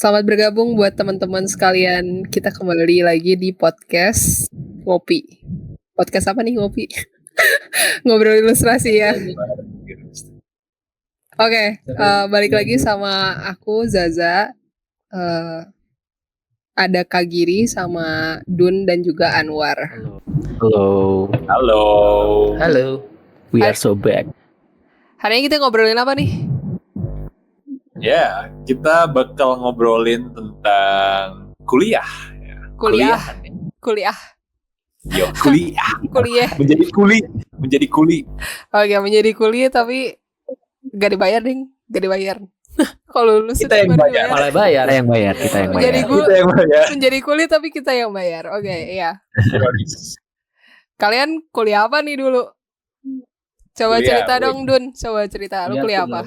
Selamat bergabung buat teman-teman sekalian. Kita kembali lagi di podcast Ngopi. Podcast apa nih Ngopi? Ngobrol ilustrasi ya. Oke, balik lagi sama aku Zaza. Ada Kak Giri sama Dun dan juga Anwar. Halo. We are so back. Hari ini kita ngobrolin apa nih? Ya, kita bakal ngobrolin tentang kuliah. Kuliah. Yo, kuliah. Menjadi kuli. Oke, menjadi kuli tapi gak dibayar, ding. Gak dibayar. Kalau lulus Kita yang bayar. Malah bayar. Kita yang bayar. Menjadi kuli tapi kita yang bayar. Oke, iya. Kalian kuliah apa nih dulu? Coba cerita dong, Dun. Coba cerita, lu kuliah apa?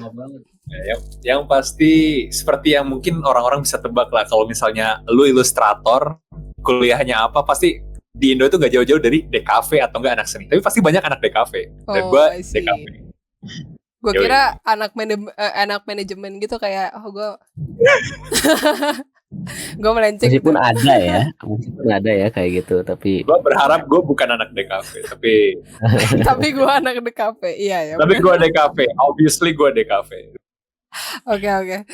Yang pasti seperti yang mungkin orang-orang bisa tebak lah. Kalau misalnya lu ilustrator, kuliahnya apa, pasti di Indo itu gak jauh-jauh dari DKV atau enggak anak seni. Tapi pasti banyak anak DKV. Dan gue DKV. Gue kira anak manajemen gitu, kayak gue melenceng. Meskipun ada ya kayak gitu, tapi gue berharap gue bukan anak DKV, tapi gue anak DKV. Iya ya. Tapi gue DKV, obviously gue DKV. Oke.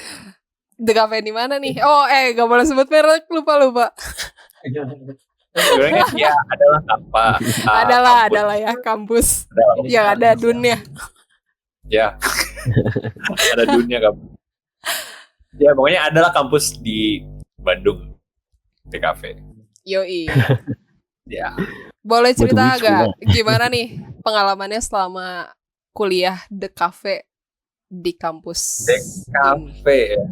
DKV di mana nih? Oh, gak boleh sebut merek, lupa. Sebenarnya ya adalah apa? Adalah ya kampus yang ada Dunnya. Ya, ada dunia kampus. Ya pokoknya adalah kampus di Bandung, TKV. Yoi. Ya. Boleh cerita agak gimana nih pengalamannya selama kuliah The Cafe di kampus? DKV ya.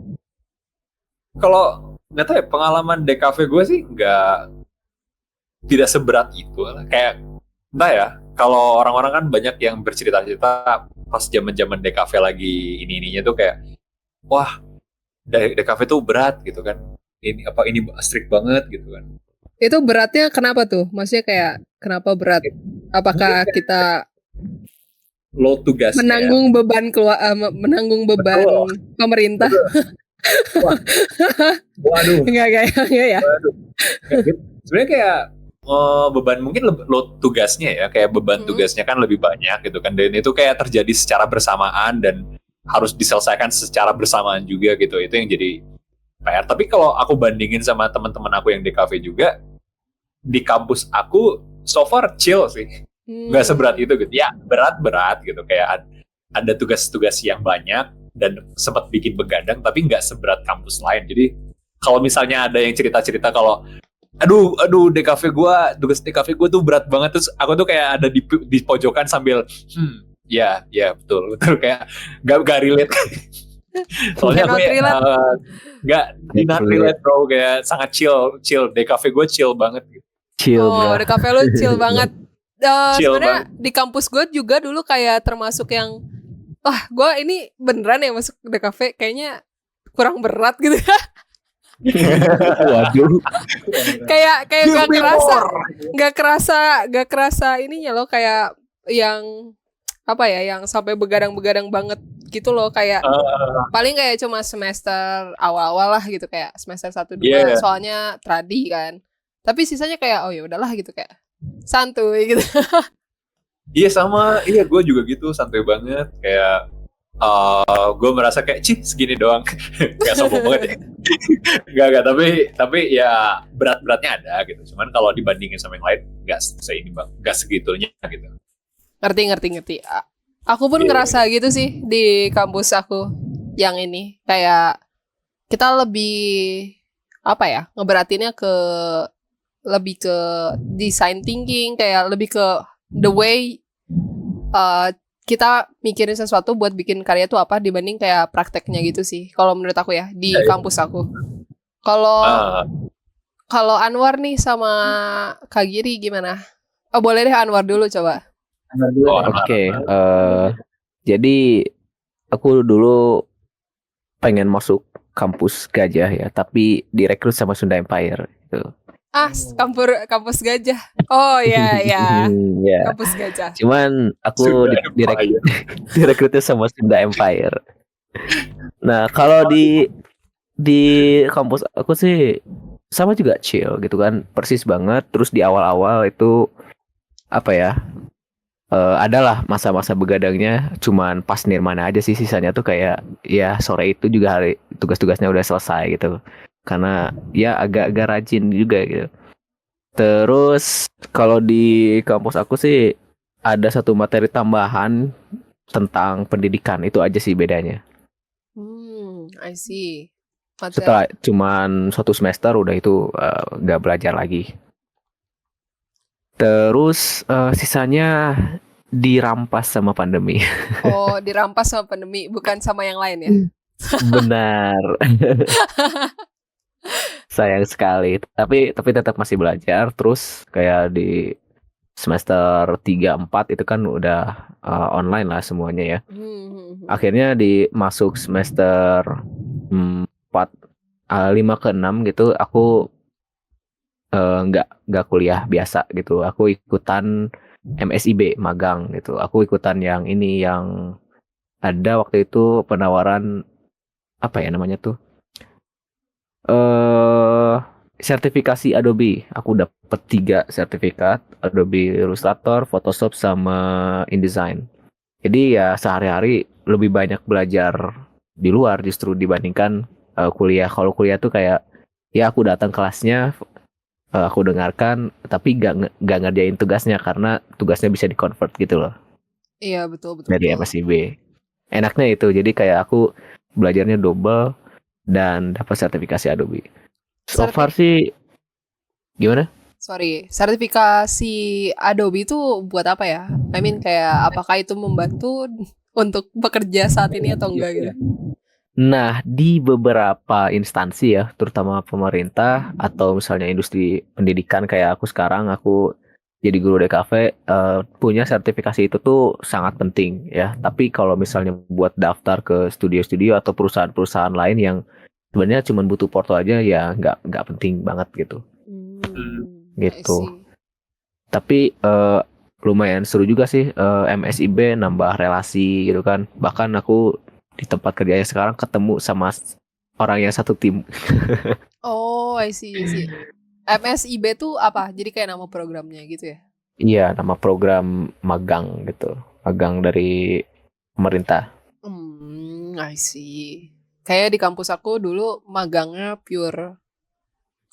Kalau nggak tahu ya, pengalaman DKV gue sih tidak seberat itu. Kayak entah ya. Kalau orang-orang kan banyak yang bercerita-cerita pas zaman-zaman DKV lagi ininya tuh kayak, wah, DKV tuh berat gitu kan. Ini strict banget gitu kan. Itu beratnya kenapa tuh? Maksudnya kayak kenapa berat? Apakah kita load tugas menanggung beban pemerintah? Waduh. Enggak ya. Waduh. Sebenarnya kayak beban mungkin load tugasnya ya, kayak beban tugasnya kan lebih banyak gitu kan, dan itu kayak terjadi secara bersamaan dan harus diselesaikan secara bersamaan juga gitu. Itu yang jadi PR. Tapi kalau aku bandingin sama teman-teman aku yang di kafe juga, di kampus aku so far chill sih, nggak seberat itu gitu ya. Berat gitu, kayak ada tugas-tugas yang banyak dan sempat bikin begadang, tapi nggak seberat kampus lain. Jadi kalau misalnya ada yang cerita-cerita kalau aduh DKV gue, tugas DKV gue tuh berat banget, terus aku tuh kayak ada di pojokan sambil ya betul kayak gak relate. Soalnya aku gak relate bro, kayak sangat chill DKV gue chill banget gitu. DKV lu chill banget. Sebenarnya di kampus gue juga dulu kayak termasuk yang gue ini beneran ya masuk DKV, kayaknya kurang berat gitu. Waduh. kayak gak kerasa ininya loh, kayak yang apa ya, yang sampai begadang banget gitu loh, kayak paling kayak cuma semester awal-awal lah gitu, kayak semester 1-2 soalnya tradi kan, tapi sisanya kayak ya udahlah gitu, kayak santuy gitu. Iya gue juga gitu, santuy banget, kayak gue merasa kayak segini doang. Gak sombong banget ya. Gak, tapi ya berat-beratnya ada gitu. Cuman kalau dibandingin sama yang lain gak segitunya gitu. Ngerti. Aku pun ngerasa gitu sih di kampus aku yang ini. Kayak kita lebih ngeberatinnya lebih ke design thinking, kayak lebih ke the way kita mikirin sesuatu buat bikin karya tuh apa, dibanding kayak prakteknya gitu sih. Kalau menurut aku ya di kampus aku. Kalau Anwar nih sama Kak Giri gimana? Boleh deh Anwar dulu coba. Oke. Jadi aku dulu pengen masuk kampus Gajah ya, tapi direkrut sama Sunda Empire gitu. Kampus Gajah. Oh ya. Ya. Kampus Gajah. Cuman aku direkrutnya sama Sunda Empire. Nah, kalau di di kampus aku sih sama juga chill gitu kan, persis banget. Terus di awal-awal itu apa ya? Adalah masa-masa begadangnya cuman pas nirmana aja sih, sisanya tuh kayak ya sore itu juga hari tugas-tugasnya udah selesai gitu. Karena ya agak-agak rajin juga gitu. Terus kalau di kampus aku sih ada satu materi tambahan tentang pendidikan, itu aja sih bedanya. I see. Setelah cuman 1 semester udah itu nggak belajar lagi. Terus sisanya dirampas sama pandemi. Oh, dirampas sama pandemi, bukan sama yang lain ya? Benar. Sayang sekali. Tapi tetap masih belajar. Terus kayak di semester 3-4 itu kan udah online lah semuanya ya. Akhirnya masuk semester 4 5 ke 6 gitu aku nggak kuliah biasa gitu. Aku ikutan MSIB magang gitu. Aku ikutan yang ini, yang ada waktu itu penawaran apa ya namanya tuh? Sertifikasi Adobe. Aku dapet 3 sertifikat, Adobe Illustrator, Photoshop, sama InDesign. Jadi ya sehari-hari lebih banyak belajar di luar justru dibandingkan kuliah. Kalau kuliah tuh kayak ya aku datang kelasnya, aku dengarkan, tapi gak ngerjain tugasnya karena tugasnya bisa di-convert gitu loh. Iya, betul. Dari MSIB. Enaknya itu, jadi kayak aku belajarnya double dan dapat sertifikasi Adobe. So far sih gimana? Sorry, sertifikasi Adobe itu buat apa ya? I mean kayak apakah itu membantu untuk bekerja saat ini atau enggak gitu? Nah, di beberapa instansi ya, terutama pemerintah atau misalnya industri pendidikan kayak aku sekarang, aku jadi guru DKV, punya sertifikasi itu tuh sangat penting ya. Tapi kalau misalnya buat daftar ke studio-studio atau perusahaan-perusahaan lain yang sebenarnya cuma butuh porto aja, ya nggak penting banget gitu. Gitu. Tapi lumayan seru juga sih, MSIB nambah relasi gitu kan. Bahkan aku di tempat kerjanya sekarang ketemu sama orang yang satu tim. Oh, I see. MSIB tuh apa? Jadi kayak nama programnya gitu ya? Iya, nama program magang gitu. Magang dari pemerintah. I see. Kayak di kampus aku dulu magangnya pure.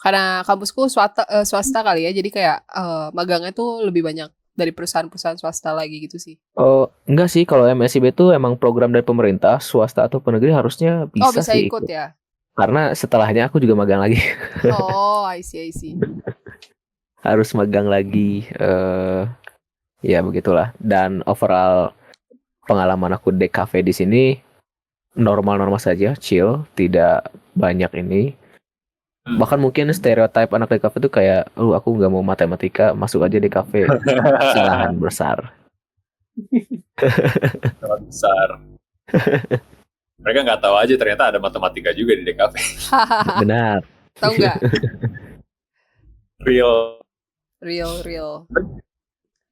Karena kampusku swasta kali ya. Jadi kayak magangnya tuh lebih banyak dari perusahaan-perusahaan swasta lagi gitu sih. Oh, enggak sih, kalau MSIB itu emang program dari pemerintah, swasta atau negeri harusnya bisa bisa sih ikut ya. Karena setelahnya aku juga magang lagi. Oh, I see. Harus magang lagi, ya begitulah. Dan overall pengalaman aku DKV di sini normal-normal saja, chill, tidak banyak ini. Bahkan mungkin stereotip anak DKV itu kayak, aku nggak mau matematika, masuk aja DKV, kesalahan besar. Besar. Mereka nggak tahu aja ternyata ada matematika juga di DKV. Benar. Tahu nggak? Real.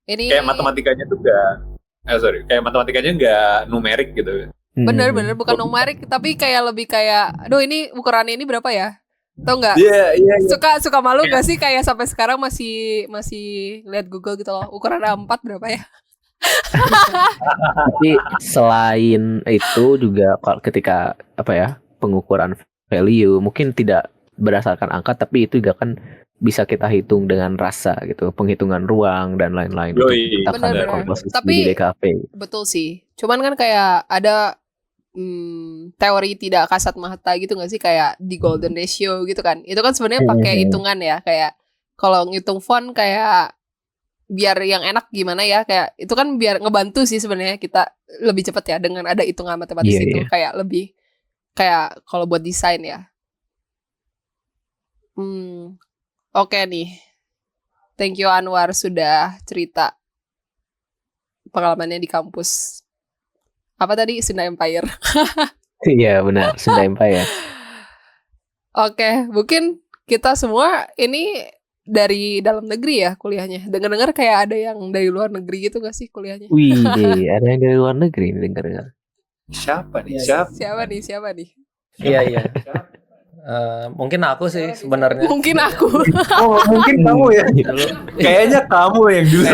Ini kayak matematikanya tuh kayak matematikanya nggak numerik gitu. Bener bukan numerik, tapi kayak lebih kayak, aduh ini ukurannya ini berapa ya? Tahu nggak? Iya. Suka malu nggak sih kayak sampai sekarang masih lihat Google gitu loh, ukuran A4 berapa ya? Tapi selain itu juga ketika pengukuran value mungkin tidak berdasarkan angka, tapi itu juga kan bisa kita hitung dengan rasa gitu, penghitungan ruang dan lain-lain. Benar. Tapi di DKV. Betul sih. Cuman kan kayak ada teori tidak kasat mata gitu nggak sih, kayak di golden ratio gitu kan? Itu kan sebenarnya pakai hitungan ya, kayak kalau ngitung font kayak biar yang enak gimana ya, kayak itu kan biar ngebantu sih sebenarnya kita lebih cepat ya dengan ada hitungan matematis itu. Kayak lebih kayak kalau buat desain ya. Oke nih, thank you Anwar sudah cerita pengalamannya di kampus. Apa tadi? Sunda Empire. Iya benar, Sunda Empire. Oke, mungkin kita semua ini dari dalam negeri ya kuliahnya. Dengar-dengar kayak ada yang dari luar negeri gitu gak sih kuliahnya? Wih, ada yang dari luar negeri dengar-dengar. Siapa nih? Siapa nih? Iya. Mungkin aku sih sebenarnya. Mungkin aku. Oh, mungkin kamu ya. Dulu Kayaknya kamu yang dulu.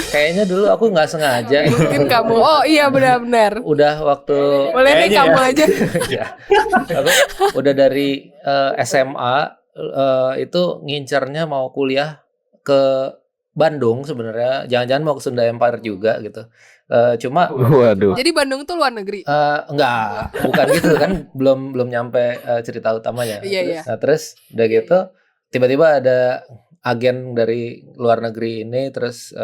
kayaknya dulu aku nggak sengaja. Mungkin kamu. Oh iya benar-benar. Udah waktu Boleh nih Kayaknya kamu ya. aja. ya, aku udah dari SMA itu ngincernya mau kuliah ke Bandung sebenarnya. Jangan-jangan mau ke Sunda Empire juga gitu. Cuma Waduh. Jadi Bandung tuh luar negeri. enggak, bukan gitu kan, belum nyampe cerita utamanya. Iya, iya. Nah, terus udah gitu tiba-tiba ada agen dari luar negeri ini terus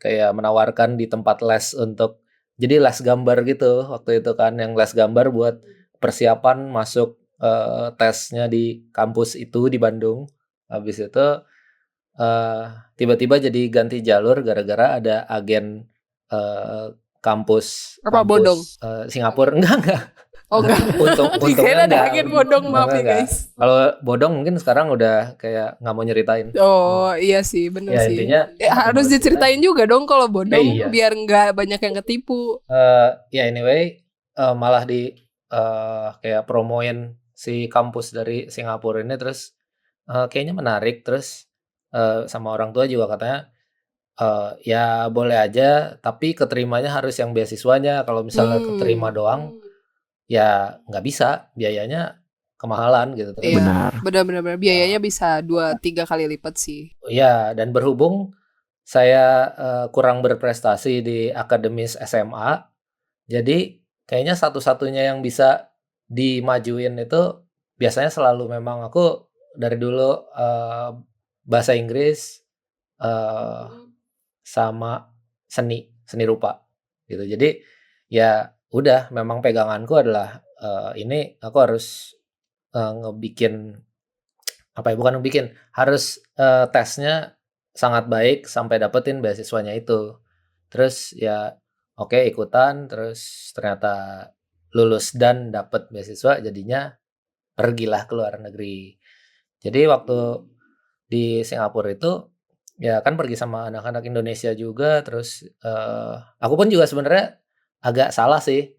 kayak menawarkan di tempat les untuk jadi les gambar gitu waktu itu kan, yang les gambar buat persiapan masuk tesnya di kampus itu di Bandung. Habis itu tiba-tiba jadi ganti jalur gara-gara ada agen kampus Bodong? Singapura. Enggak. Oh enggak. Untungnya Dikira ada enggak. agen bodong, maaf ya Enggak. guys. Kalau bodong mungkin sekarang udah kayak nggak mau nyeritain. Oh iya sih, bener Ya sih. intinya Harus diceritain juga dong kalau bodong, Iya. biar nggak banyak yang ketipu. ya anyway malah di kayak promoin si kampus dari Singapura ini terus kayaknya menarik terus sama orang tua juga katanya ya boleh aja tapi keterimanya harus yang beasiswanya, kalau misalnya keterima doang ya nggak bisa, biayanya kemahalan gitu. Terus, Iya. Benar. Benar-benar biayanya bisa 2-3 kali lipat sih. ya dan berhubung saya kurang berprestasi di akademis SMA, jadi kayaknya satu-satunya yang bisa dimajuin itu biasanya selalu memang aku dari dulu bahasa Inggris sama seni rupa gitu. Jadi ya udah memang peganganku adalah ini aku harus ngebikin apa ya, bukan ngebikin, harus tesnya sangat baik sampai dapetin beasiswanya itu. Terus ya oke ikutan, terus ternyata lulus dan dapet beasiswa, jadinya pergilah ke luar negeri. Jadi waktu di Singapura itu ya kan pergi sama anak-anak Indonesia juga, terus aku pun juga sebenarnya agak salah sih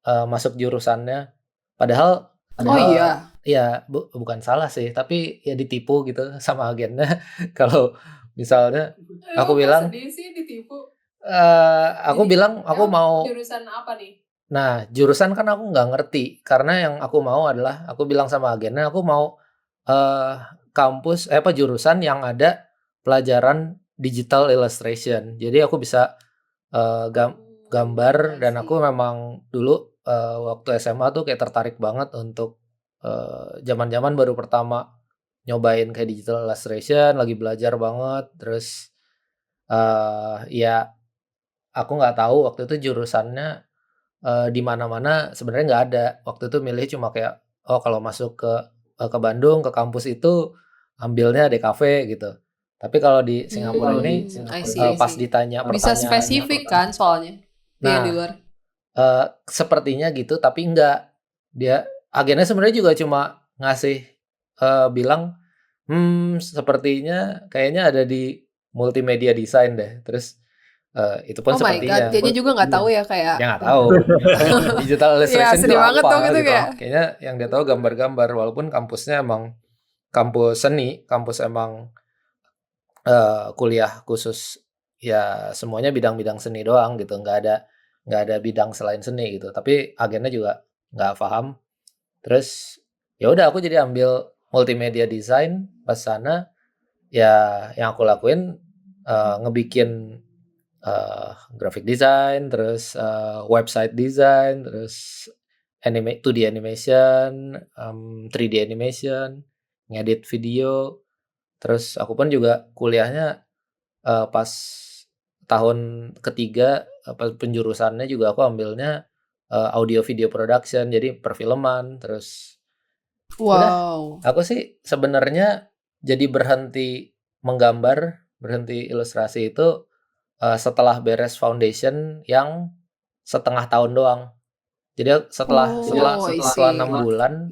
masuk jurusannya. Padahal iya. ya bukan salah sih, tapi ya ditipu gitu sama agennya. Kalau misalnya aku bilang sedih sih ditipu. aku bilang aku mau Jurusan apa nih? Nah, jurusan kan aku nggak ngerti, karena yang aku mau adalah aku bilang sama agennya aku mau jurusan yang ada pelajaran digital illustration. Jadi aku bisa gambar, dan aku memang dulu waktu SMA tuh kayak tertarik banget untuk zaman-zaman baru pertama nyobain kayak digital illustration, lagi belajar banget. Terus ya aku nggak tahu waktu itu jurusannya di mana-mana sebenarnya nggak ada. Waktu itu milih cuma kayak kalau masuk ke Bandung ke kampus itu ambilnya DKV gitu. Tapi kalau di Singapura ini I see. pas ditanya Bisa pertanyaan spesifik kan soalnya. Nah, Di luar. sepertinya gitu, tapi enggak. Dia agennya sebenarnya juga cuma ngasih bilang sepertinya kayaknya ada di multimedia design deh. Terus itu pun Oh my sepertinya god, kayaknya juga nggak tahu ya kayak. dia nggak tahu digital illustration Iya, itu sedih banget apa dong itu gitu. kayak. Kayaknya yang dia tahu gambar-gambar, walaupun kampusnya emang kampus seni, kampus emang kuliah khusus ya semuanya bidang-bidang seni doang gitu, nggak ada bidang selain seni gitu. Tapi agennya juga nggak paham. Terus ya udah aku jadi ambil multimedia design pas sana. Ya yang aku lakuin ngebikin graphic design, terus website design, terus 2D animation, 3D animation, ngedit video. Terus aku pun juga kuliahnya pas tahun ketiga penjurusannya juga aku ambilnya audio video production, jadi perfilman. Terus Wow. aku sih sebenarnya jadi berhenti menggambar, berhenti ilustrasi itu setelah beres foundation yang setengah tahun doang. Jadi setelah 6 bulan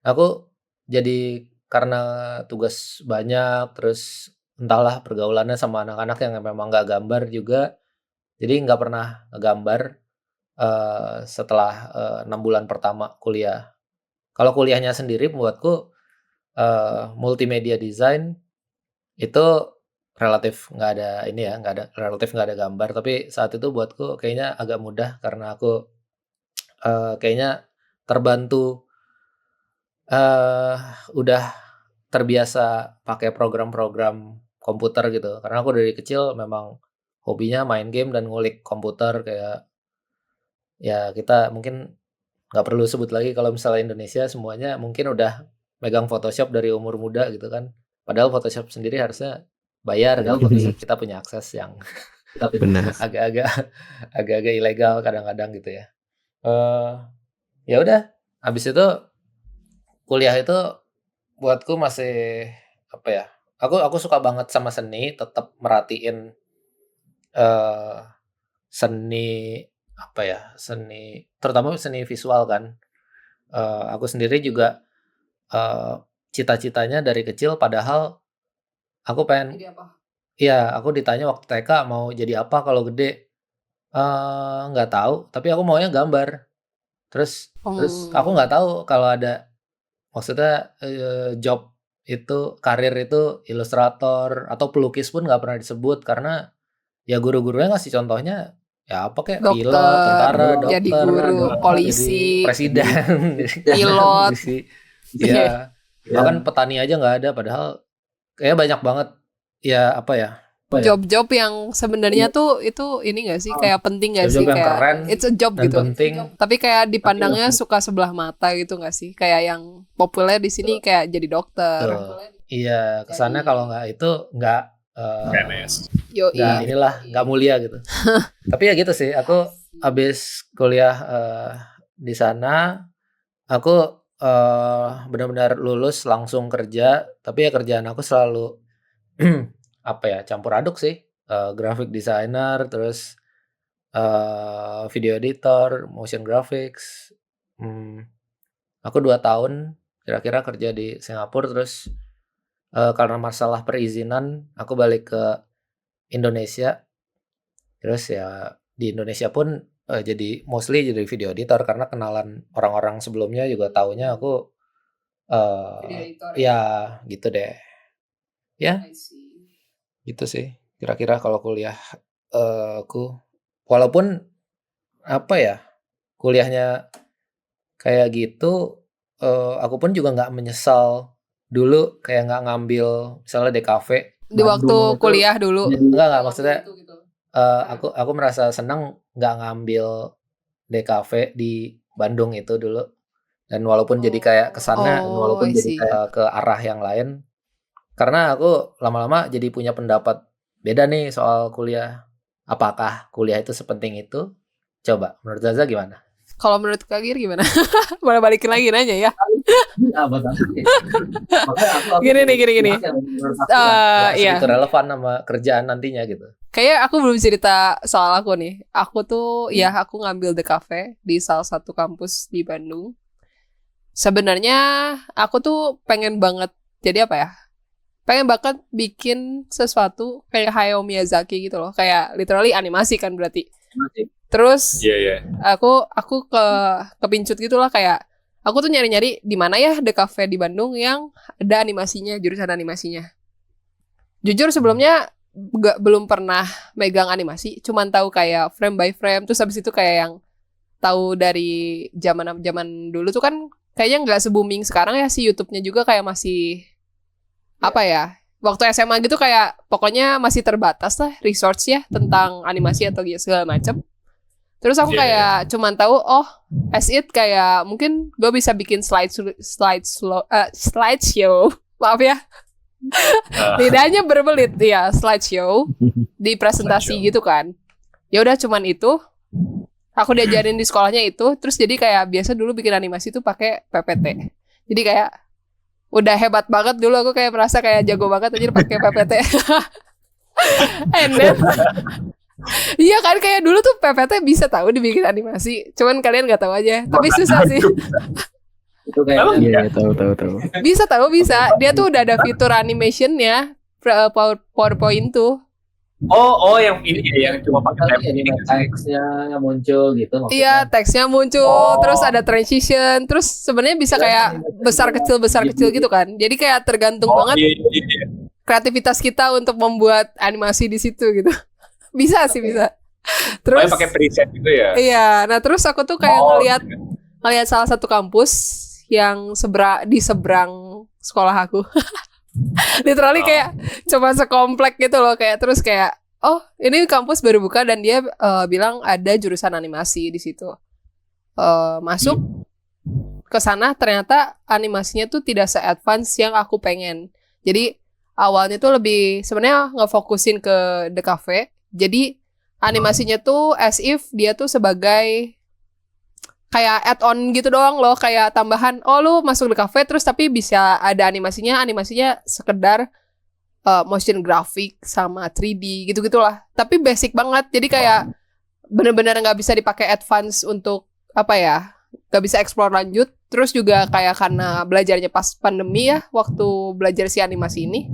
aku jadi, karena tugas banyak, terus entahlah pergaulannya sama anak-anak yang memang nggak gambar juga, jadi nggak pernah ngegambar setelah 6 bulan pertama kuliah. Kalau kuliahnya sendiri buatku multimedia design itu relatif nggak ada ini ya, relatif nggak ada gambar. Tapi saat itu buatku kayaknya agak mudah karena aku kayaknya terbantu udah terbiasa pakai program-program komputer gitu. Karena aku dari kecil memang hobinya main game dan ngulik komputer kayak ya kita mungkin nggak perlu sebut lagi kalau misalnya Indonesia semuanya mungkin udah megang Photoshop dari umur muda gitu kan. Padahal Photoshop sendiri harusnya bayar kan. Kita punya akses yang Benar. agak-agak ilegal kadang-kadang gitu ya. Ya udah, habis itu kuliah itu buatku masih apa ya? Aku suka banget sama seni, tetap merhatiin seni apa ya? Terutama seni visual kan. Aku sendiri juga cita-citanya dari kecil padahal aku pengen Jadi apa? iya, aku ditanya waktu TK mau jadi apa kalau gede. Nggak tahu, tapi aku maunya gambar. Terus aku nggak tahu kalau ada maksudnya job itu karir itu ilustrator atau pelukis pun nggak pernah disebut karena ya guru-gurunya ngasih contohnya ya apa kayak pilot, tentara, dokter, jadi guru, polisi, jadi presiden, pilot. ya bahkan petani aja nggak ada padahal kayak banyak banget ya apa ya job-job yang sebenarnya tuh itu ini gak sih kayak penting gak sih job yang kayak keren it's a job dan gitu. penting. Tapi kayak dipandangnya suka sebelah mata gitu gak sih? Kayak yang populer di sini kayak jadi dokter. Iya, kesannya kalau nggak itu nggak nggak mulia gitu. Tapi ya gitu sih. Aku habis kuliah di sana, aku benar-benar lulus langsung kerja. Tapi ya kerjaan aku selalu apa ya campur aduk sih. Graphic designer, terus video editor, motion graphics. Aku 2 tahun kira-kira kerja di Singapura, terus karena masalah perizinan aku balik ke Indonesia. Terus ya di Indonesia pun jadi mostly jadi video editor karena kenalan orang-orang sebelumnya juga taunya aku ya gitu deh. Ya. Gitu sih. Kira-kira kalau kuliah aku walaupun apa ya kuliahnya kayak gitu aku pun juga nggak menyesal dulu kayak nggak ngambil misalnya DKV di waktu kuliah dulu. Enggak maksudnya aku merasa senang nggak ngambil DKV di Bandung itu dulu dan walaupun jadi kayak kesannya walaupun jadi kayak ke arah yang lain karena aku lama-lama jadi punya pendapat beda nih soal kuliah. Apakah kuliah itu sepenting itu? Coba menurut Zaza gimana? Kalau menurut Kak Gir gimana? Boleh balikin lagi nanya ya. Gini. Iya. Itu relevan sama kerjaan nantinya gitu. Kayak aku belum cerita soal aku nih. Aku tuh ya aku ngambil DKV di salah satu kampus di Bandung. Sebenarnya aku tuh pengen banget jadi apa ya? Pengen banget bikin sesuatu kayak Hayao Miyazaki gitu loh. Kayak literally animasi kan berarti. Terus aku kepincut gitu lah kayak aku tuh nyari-nyari di mana ya DKV di Bandung yang ada animasinya, jurusan animasinya. Jujur sebelumnya belum pernah megang animasi, cuman tahu kayak frame by frame. Terus habis itu kayak yang tahu dari zaman dulu tuh kan kayaknya nggak se-booming sekarang ya si YouTube-nya juga kayak masih apa ya? Waktu SMA gitu kayak pokoknya masih terbatas lah resource ya tentang animasi atau segala macam. Terus aku kayak cuman tahu as it kayak mungkin gue bisa bikin slideshow. Maaf ya. Lidahnya berbelit ya, slideshow di presentasi gitu kan. Ya udah cuman itu. Aku diajarin di sekolahnya itu, terus jadi kayak biasa dulu bikin animasi tuh pakai PPT. Jadi kayak udah hebat banget dulu aku kayak merasa kayak jago banget aja pakai PPT. And then iya kan kayak dulu tuh PPT bisa tahu dibikin animasi, cuman kalian nggak tahu aja. Tapi susah sih. Itu kayak tahu. Bisa. Dia tuh udah ada fitur animationnya PowerPoint tuh. yang ini ya, yang cuma pakai Tadi anime text-nya muncul gitu Iya, maksudnya. teksnya muncul, terus ada transition, terus sebenarnya bisa Iya, kayak besar Iya. kecil gitu kan. Jadi kayak tergantung banget iya, iya. kreativitas kita untuk membuat animasi di situ gitu. Bisa sih bisa. Terus Terus pakai preset gitu ya. iya, nah terus aku tuh kayak Oh, ngelihat salah satu kampus yang di seberang sekolah aku. Literally kayak cuma sekomplek gitu loh, kayak terus kayak oh ini kampus baru buka dan dia bilang ada jurusan animasi di situ. Masuk ke sana ternyata animasinya tuh tidak se-advance yang aku pengen. Jadi awalnya tuh lebih sebenarnya ngefokusin ke The Cafe. Jadi animasinya tuh as if dia tuh sebagai kayak add-on gitu doang loh, kayak tambahan. Oh lu masuk The Cafe terus tapi bisa ada animasinya sekedar motion graphic sama 3D gitu-gitulah. Tapi basic banget. Jadi kayak bener-bener nggak bisa dipakai advance untuk apa ya? Nggak bisa explore lanjut. Terus juga kayak karena belajarnya pas pandemi ya, waktu belajar si animasi ini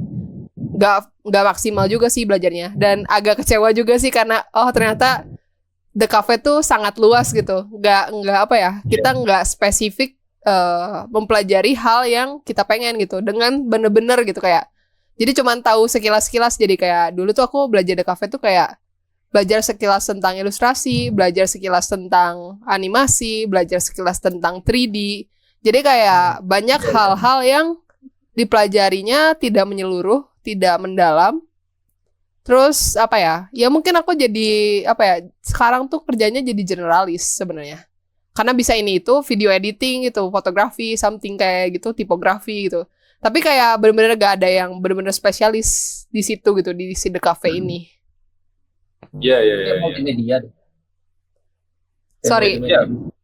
nggak maksimal juga sih belajarnya. Dan agak kecewa juga sih karena oh ternyata The Cafe tuh sangat luas gitu. Nggak apa ya? Kita nggak spesifik mempelajari hal yang kita pengen gitu dengan bener-bener gitu kayak. Jadi cuman tahu sekilas-sekilas. Jadi kayak dulu tuh aku belajar The Cafe tuh kayak belajar sekilas tentang ilustrasi, belajar sekilas tentang animasi, belajar sekilas tentang 3D. Jadi kayak banyak hal-hal yang dipelajarinya tidak menyeluruh, tidak mendalam. Terus apa ya? Ya mungkin aku jadi apa ya? Sekarang tuh kerjanya jadi generalis sebenarnya. Karena bisa ini itu video editing gitu, fotografi, something kayak gitu, tipografi gitu. Tapi kayak bener-bener gak ada yang bener-bener spesialis di situ gitu di si The Cafe ini. Iya. Kayak multimedia deh. Kayak Sorry. multimedia.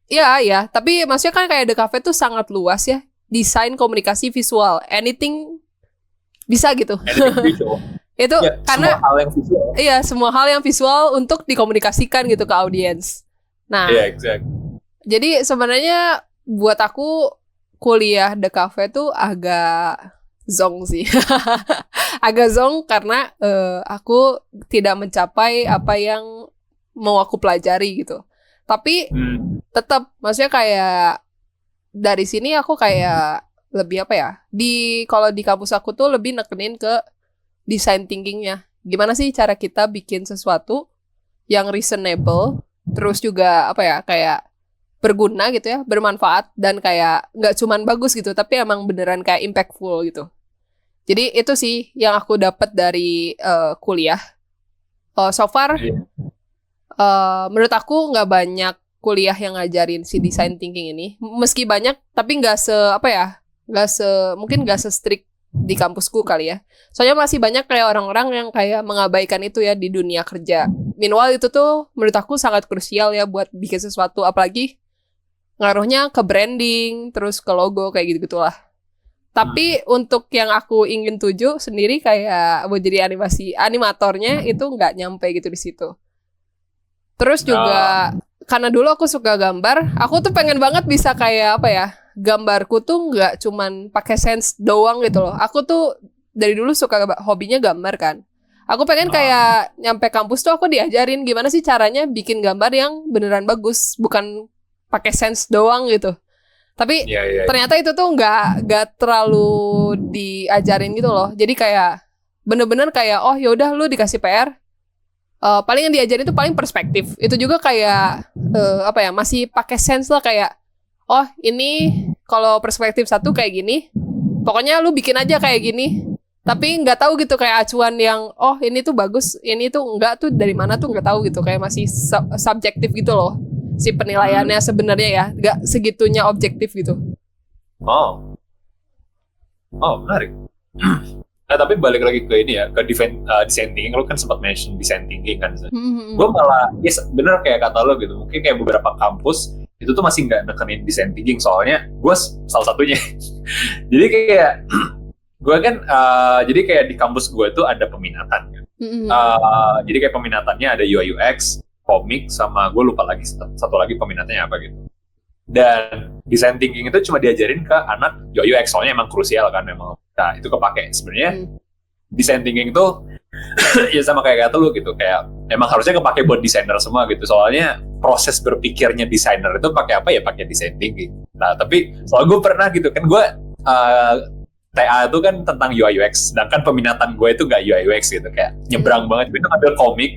Iya. Tapi maksudnya kan kayak The Cafe tuh sangat luas ya. Desain, komunikasi, visual, anything bisa gitu. Editing visual. Itu Ya, karena semua hal yang visual. iya semua hal yang visual untuk dikomunikasikan gitu ke audiens. Nah, Iya, exact. jadi sebenarnya buat aku kuliah The Cafe tuh agak zong sih. Agak zong karena aku tidak mencapai apa yang mau aku pelajari gitu. Tapi tetap maksudnya kayak dari sini aku kayak lebih apa ya? Kalau di kampus aku tuh lebih nekenin ke design thinkingnya. Gimana sih cara kita bikin sesuatu yang reasonable, terus juga apa ya kayak berguna gitu ya, bermanfaat dan kayak nggak cuman bagus gitu, tapi emang beneran kayak impactful gitu. Jadi itu sih yang aku dapat dari kuliah. So far, menurut aku nggak banyak kuliah yang ngajarin si design thinking ini. Meski banyak, tapi mungkin nggak se-strict di kampusku kali ya. Soalnya masih banyak kayak orang-orang yang kayak mengabaikan itu ya di dunia kerja. Meanwhile itu tuh menurut aku sangat krusial ya buat bikin sesuatu, apalagi ngaruhnya ke branding, terus ke logo kayak gitu-gitulah. Tapi untuk yang aku ingin tuju sendiri kayak buat jadi animatornya itu nggak nyampe gitu di situ. Terus juga karena dulu aku suka gambar, aku tuh pengen banget bisa kayak apa ya, gambarku tuh nggak cuman pakai sense doang gitu loh. Aku tuh dari dulu suka hobinya gambar kan. Aku pengen kayak nyampe kampus tuh aku diajarin gimana sih caranya bikin gambar yang beneran bagus, bukan pakai sense doang gitu. Tapi ternyata itu tuh nggak terlalu diajarin gitu loh. Jadi kayak bener-bener kayak oh yaudah lu dikasih PR, paling yang diajarin itu paling perspektif. Itu juga kayak apa ya masih pakai sense lah kayak oh ini kalau perspektif satu kayak gini, pokoknya lu bikin aja kayak gini. Tapi nggak tahu gitu kayak acuan yang oh ini tuh bagus, ini tuh enggak tuh dari mana tuh nggak tahu gitu, kayak masih subjektif gitu loh si penilaiannya sebenarnya ya, nggak segitunya objektif gitu. Oh menarik. Nah tapi balik lagi ke ini ya, ke design thinking. Lo kan sempat mention design thinking kan. Gue malah bener kayak kata lo gitu, mungkin kayak beberapa kampus itu tuh masih nggak nekenin design thinking. Soalnya gue salah satunya. Jadi kayak gue kan jadi kayak di kampus gue tuh ada peminatan kan. Jadi kayak peminatannya ada UI UX, komik, sama gue lupa lagi satu lagi peminatnya apa gitu. Dan design thinking itu cuma diajarin ke anak UI UX, soalnya emang krusial kan memang. Nah itu kepake sebenarnya. Design thinking itu Ya sama kayak kata lu gitu, kayak emang harusnya kepake buat desainer semua gitu, soalnya proses berpikirnya desainer itu pakai apa ya, pakai design thinking. Nah tapi soal gue pernah gitu kan, gue TA itu kan tentang UI UX, sedangkan peminatan gue itu nggak UI UX gitu, kayak nyebrang banget. Gue itu ngambil komik,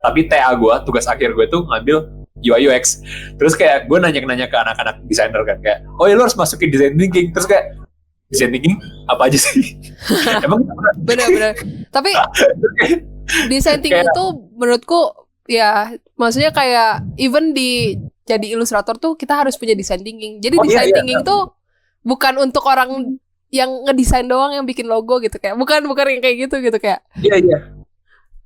tapi TA gue, tugas akhir gue tuh ngambil UI UX. Terus kayak gue nanya ke anak-anak desainer kan, kayak oh ya lu harus masukin design thinking. Terus kayak design thinking apa aja sih? Emang Bener-bener. Tapi design thinking itu menurutku ya, maksudnya kayak even di jadi ilustrator tuh kita harus punya design thinking. Jadi design thinking tuh bukan untuk orang yang ngedesain doang, yang bikin logo gitu, kayak bukan yang kayak gitu kayak.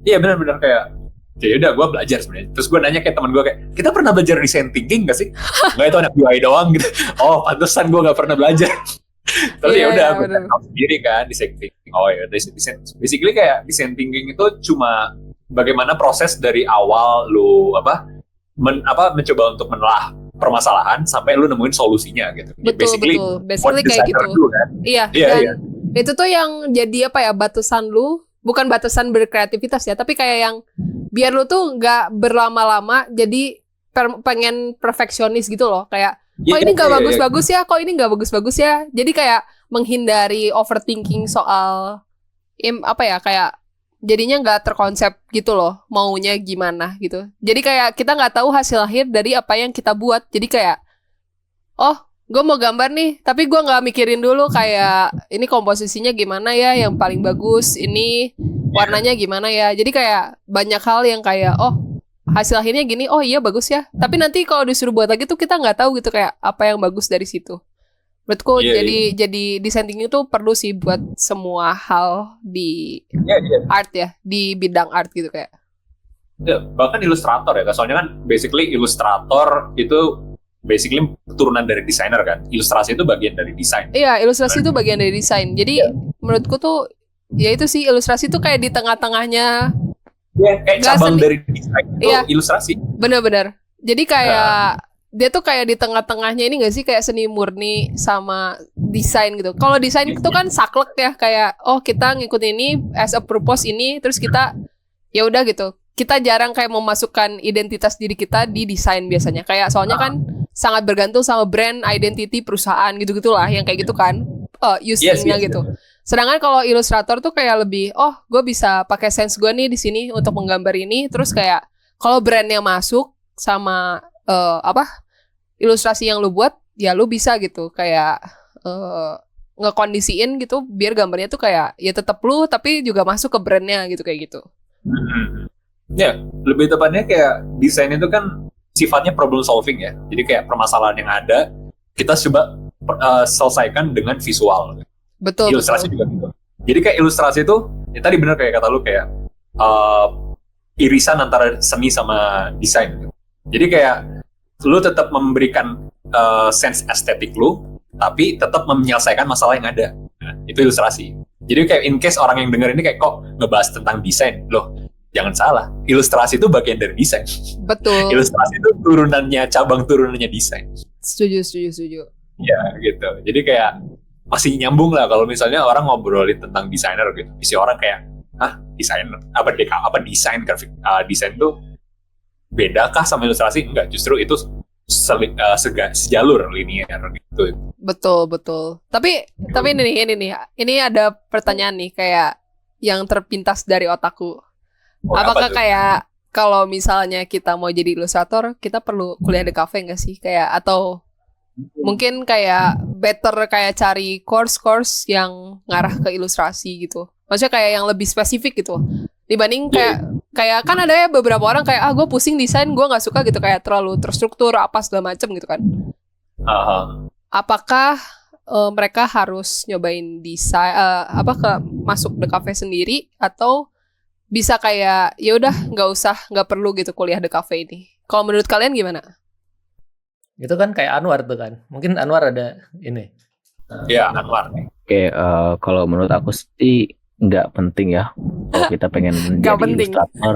Iya benar-benar kayak ya udah gue belajar sebenarnya. Terus gue nanya kayak teman gue kayak, kita pernah belajar design thinking gak sih? Nggak, itu anak UI doang gitu. Oh pantesan gue nggak pernah belajar. Tapi ya udah gue tahu sendiri kan design thinking. Oh ya design, basically kayak design thinking itu cuma bagaimana proses dari awal lu mencoba untuk menelah permasalahan sampai lu nemuin solusinya gitu. Basically kayak gitu. Dulu, kan? Iya. Itu tuh yang jadi apa ya, batasan lu, bukan batasan berkreativitas ya, tapi kayak yang biar lu tuh nggak berlama-lama jadi pengen perfeksionis gitu loh, kayak kok ini nggak bagus-bagus ya, kok ini nggak bagus-bagus ya. Jadi kayak menghindari overthinking soal apa ya, kayak jadinya nggak terkonsep gitu loh, maunya gimana gitu. Jadi kayak kita nggak tahu hasil akhir dari apa yang kita buat. Jadi kayak oh gue mau gambar nih, tapi gue nggak mikirin dulu kayak ini komposisinya gimana ya yang paling bagus, ini warnanya gimana ya. Jadi kayak banyak hal yang kayak oh hasil akhirnya gini, oh iya bagus ya. Tapi nanti kalau disuruh buat lagi tuh kita nggak tahu gitu kayak apa yang bagus dari situ. Menurutku jadi design thinking itu perlu sih buat semua hal di art ya, di bidang art gitu kayak. Ya, bahkan ilustrator ya, soalnya kan basically ilustrator itu basically turunan dari desainer kan. Ilustrasi itu bagian dari desain. Iya, ilustrasi itu bagian dari desain. Jadi menurutku tuh ya itu sih, ilustrasi tuh kayak di tengah-tengahnya. Iya, kayak cabang dari desain itu ilustrasi. Bener-bener. Jadi kayak dia tuh kayak di tengah-tengahnya ini gak sih, kayak seni murni sama desain gitu. Kalau desain itu kan saklek ya, kayak oh kita ngikutin ini as a purpose ini, terus kita ya udah gitu. Kita jarang kayak memasukkan identitas diri kita di desain biasanya. Kayak soalnya kan sangat bergantung sama brand, identity perusahaan gitu-gitulah, yang kayak gitu kan. Using-nya gitu. Sedangkan kalau ilustrator tuh kayak lebih, oh gue bisa pakai sense gue nih di sini untuk menggambar ini, terus kayak kalau brandnya masuk sama ilustrasi yang lu buat, ya lu bisa gitu kayak ngekondisiin gitu biar gambarnya tuh kayak ya tetap lu tapi juga masuk ke brandnya gitu, kayak gitu. Ya, lebih tepatnya kayak desain itu kan sifatnya problem solving ya. Jadi kayak permasalahan yang ada kita coba selesaikan dengan visual. Betul. Ilustrasi juga gitu. Jadi kayak ilustrasi itu ya tadi benar kayak kata lu, kayak irisan antara seni sama desain gitu. Jadi kayak lu tetap memberikan sense estetik lu, tapi tetap menyelesaikan masalah yang ada. Nah, itu ilustrasi. Jadi kayak in case orang yang denger ini kayak kok ngebahas tentang desain, loh jangan salah, ilustrasi itu bagian dari desain. Betul. Ilustrasi itu cabang turunannya desain. Setuju. Ya gitu. Jadi kayak masih nyambung lah kalau misalnya orang ngobrolin tentang desainer gitu. Isi orang kayak, desainer? Apa desain grafik? Desain tuh beda kah sama ilustrasi? Enggak, justru itu sejalur linear gitu. Betul. Tapi ini ada pertanyaan nih kayak yang terpintas dari otakku. Apakah kayak kalau misalnya kita mau jadi ilustrator, kita perlu kuliah di cafe nggak sih? Kayak atau mungkin kayak better kayak cari course yang ngarah ke ilustrasi gitu. Maksudnya kayak yang lebih spesifik gitu. Dibanding kayak kan ada ya beberapa orang kayak gue pusing desain, gue nggak suka gitu, kayak terlalu terstruktur apa segala macem gitu kan. Apakah mereka harus nyobain desain masuk The Cafe sendiri, atau bisa kayak ya udah nggak perlu gitu kuliah The Cafe ini? Kalau menurut kalian gimana? Itu kan kayak Anwar tuh kan. Mungkin Anwar ada ini. Ya, Anwar nih. Oke, kalau menurut aku sih nggak penting ya. Kalau kita pengen menjadi ilustrator,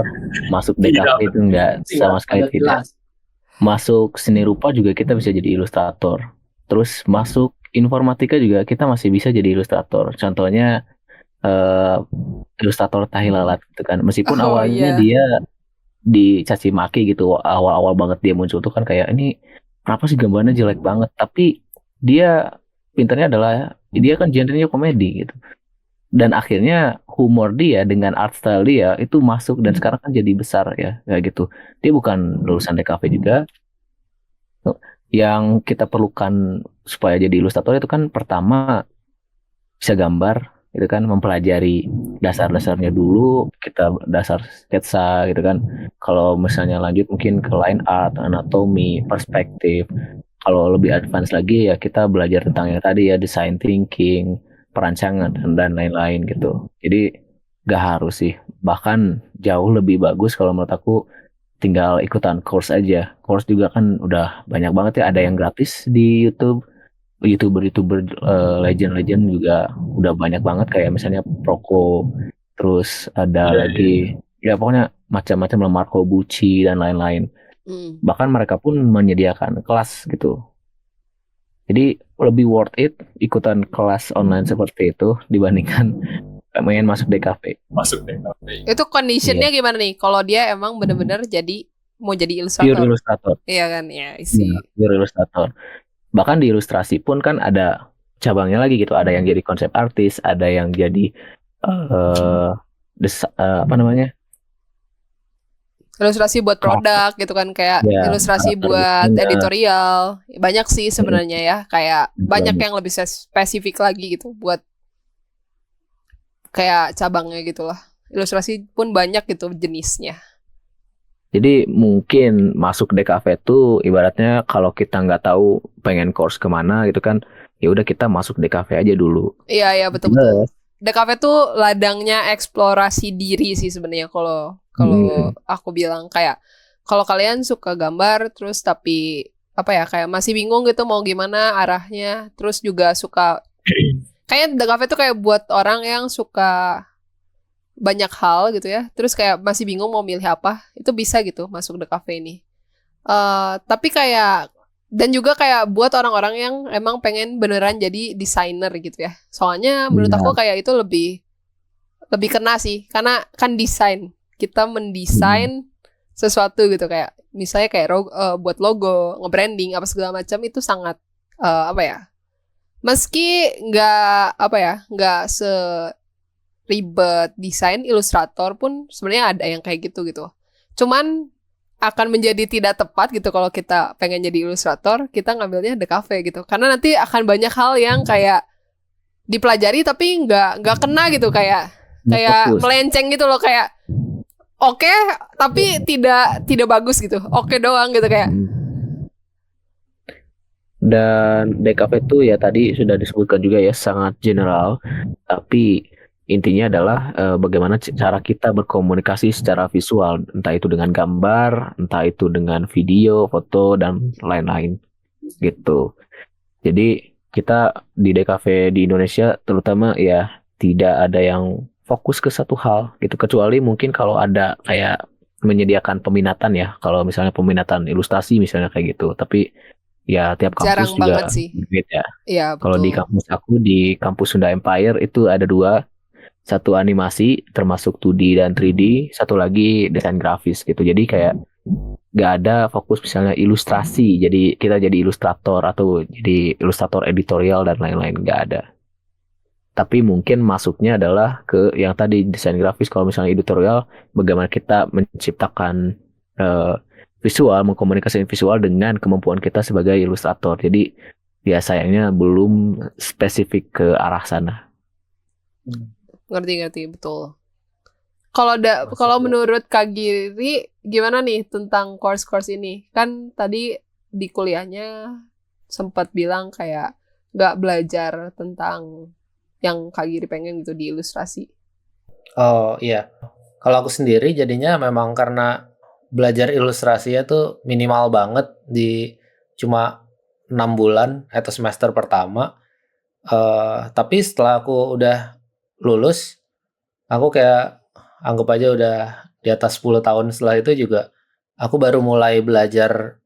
masuk The Cafe itu nggak sama sekali tidak. Masuk seni rupa juga kita bisa jadi ilustrator. Terus masuk informatika juga kita masih bisa jadi ilustrator. Contohnya ilustrator tahi lalat gitu kan. Meskipun Oh awalnya iya. dia dicaci maki gitu, awal-awal banget dia muncul tuh kan kayak ini kenapa sih gambarnya jelek banget, tapi dia pinternya adalah dia kan genrenya komedi gitu. Dan akhirnya humor dia dengan art style dia itu masuk dan sekarang kan jadi besar ya kayak gitu. Dia bukan lulusan DKV juga. Yang kita perlukan supaya jadi ilustrator itu kan pertama bisa gambar gitu kan, mempelajari dasar-dasarnya dulu, kita dasar sketsa gitu kan. Kalau misalnya lanjut mungkin ke line art, anatomi, perspektif. Kalau lebih advance lagi ya kita belajar tentang yang tadi ya, design thinking, perancangan dan lain-lain gitu. Jadi gak harus sih, bahkan jauh lebih bagus kalau menurut aku tinggal ikutan course aja. Course juga kan udah banyak banget ya, ada yang gratis di YouTube. YouTuber legend-legend juga udah banyak banget kayak misalnya Proko, terus ada Iya, iya. lagi ya pokoknya macam-macam lah, Marco Bucci dan lain-lain. Hmm. Bahkan mereka pun menyediakan kelas gitu. Jadi lebih worth it ikutan kelas online seperti itu dibandingkan main masuk DKV. Masuk deh. Oke. Itu Iya, conditionnya gimana nih? Kalau dia emang bener-bener mau jadi pure ilustrator, ilustrator. iya kan? Ya, Iya, isi. pure ilustrator. Bahkan di ilustrasi pun kan ada cabangnya lagi gitu, ada yang jadi konsep artis, ada yang jadi eh apa namanya, Ilustrasi buat karakter, produk gitu kan, kayak ya ilustrasi karakter buat desainer. editorial. Banyak sih sebenarnya ya, kayak banyak Banyak. yang lebih spesifik lagi gitu buat kayak cabangnya gitulah. Ilustrasi pun banyak gitu jenisnya. Jadi mungkin masuk DKV tuh ibaratnya kalau kita nggak tahu pengen course kemana gitu kan, ya udah kita masuk DKV aja dulu. Iya iya betul-betul. Plus, DKV tuh ladangnya eksplorasi diri sih sebenarnya kalau kalau hmm, aku bilang kayak kalau kalian suka gambar terus tapi apa ya kayak masih bingung gitu mau gimana arahnya terus juga suka kayaknya DKV tuh kayak buat orang yang suka banyak hal gitu ya terus kayak masih bingung mau milih apa itu bisa gitu masuk DKV ini. Tapi kayak dan juga kayak buat orang-orang yang emang pengen beneran jadi desainer gitu ya. Soalnya menurut aku benar. kayak itu lebih lebih kena sih karena kan desain. Kita Hmm. mendesain sesuatu gitu kayak misalnya kayak buat logo, nge-branding apa segala macam itu sangat apa ya? Meski nggak apa ya, nggak seribet desain ilustrator pun sebenarnya ada yang kayak gitu. Cuman akan menjadi tidak tepat gitu kalau kita pengen jadi ilustrator, kita ngambilnya the cafe gitu. Karena nanti akan banyak hal yang kayak dipelajari tapi nggak kena gitu kayak Nggak kayak fokus. melenceng gitu loh kayak oke, tapi tidak bagus gitu. Oke doang gitu kayak. Hmm. Dan DKV itu ya tadi sudah disebutkan juga ya sangat general, tapi intinya adalah bagaimana cara kita berkomunikasi secara visual, entah itu dengan gambar, entah itu dengan video, foto dan lain-lain gitu. Jadi kita di DKV di Indonesia terutama ya tidak ada yang fokus ke satu hal gitu, kecuali mungkin kalau ada kayak menyediakan peminatan ya, kalau misalnya peminatan ilustrasi misalnya kayak gitu, tapi ya tiap kampus Jarang banget juga sih. berbeda. Iya, Kalau di betul. kampus aku di kampus Sunda Empire itu ada dua, satu animasi termasuk 2D dan 3D, satu lagi desain grafis gitu. Jadi kayak nggak ada fokus misalnya ilustrasi, jadi kita jadi ilustrator atau jadi ilustrator editorial dan lain-lain, nggak ada. Tapi mungkin masuknya adalah ke yang tadi desain grafis. Kalau misalnya editorial, bagaimana kita menciptakan eh, visual, mengkomunikasikan visual dengan kemampuan kita sebagai ilustrator. Jadi ya sayangnya belum spesifik ke arah sana. Ngerti betul. Kalau Masuk ya. menurut Kak Giri gimana nih tentang course-course ini? Kan tadi di kuliahnya sempat bilang kayak nggak belajar tentang yang Kak Giri pengen gitu di ilustrasi. Oh iya, kalau aku sendiri jadinya memang karena belajar ilustrasinya tuh minimal banget di cuma 6 bulan atau semester pertama. Tapi setelah aku udah lulus, aku kayak anggap aja udah di atas 10 tahun setelah itu juga aku baru mulai belajar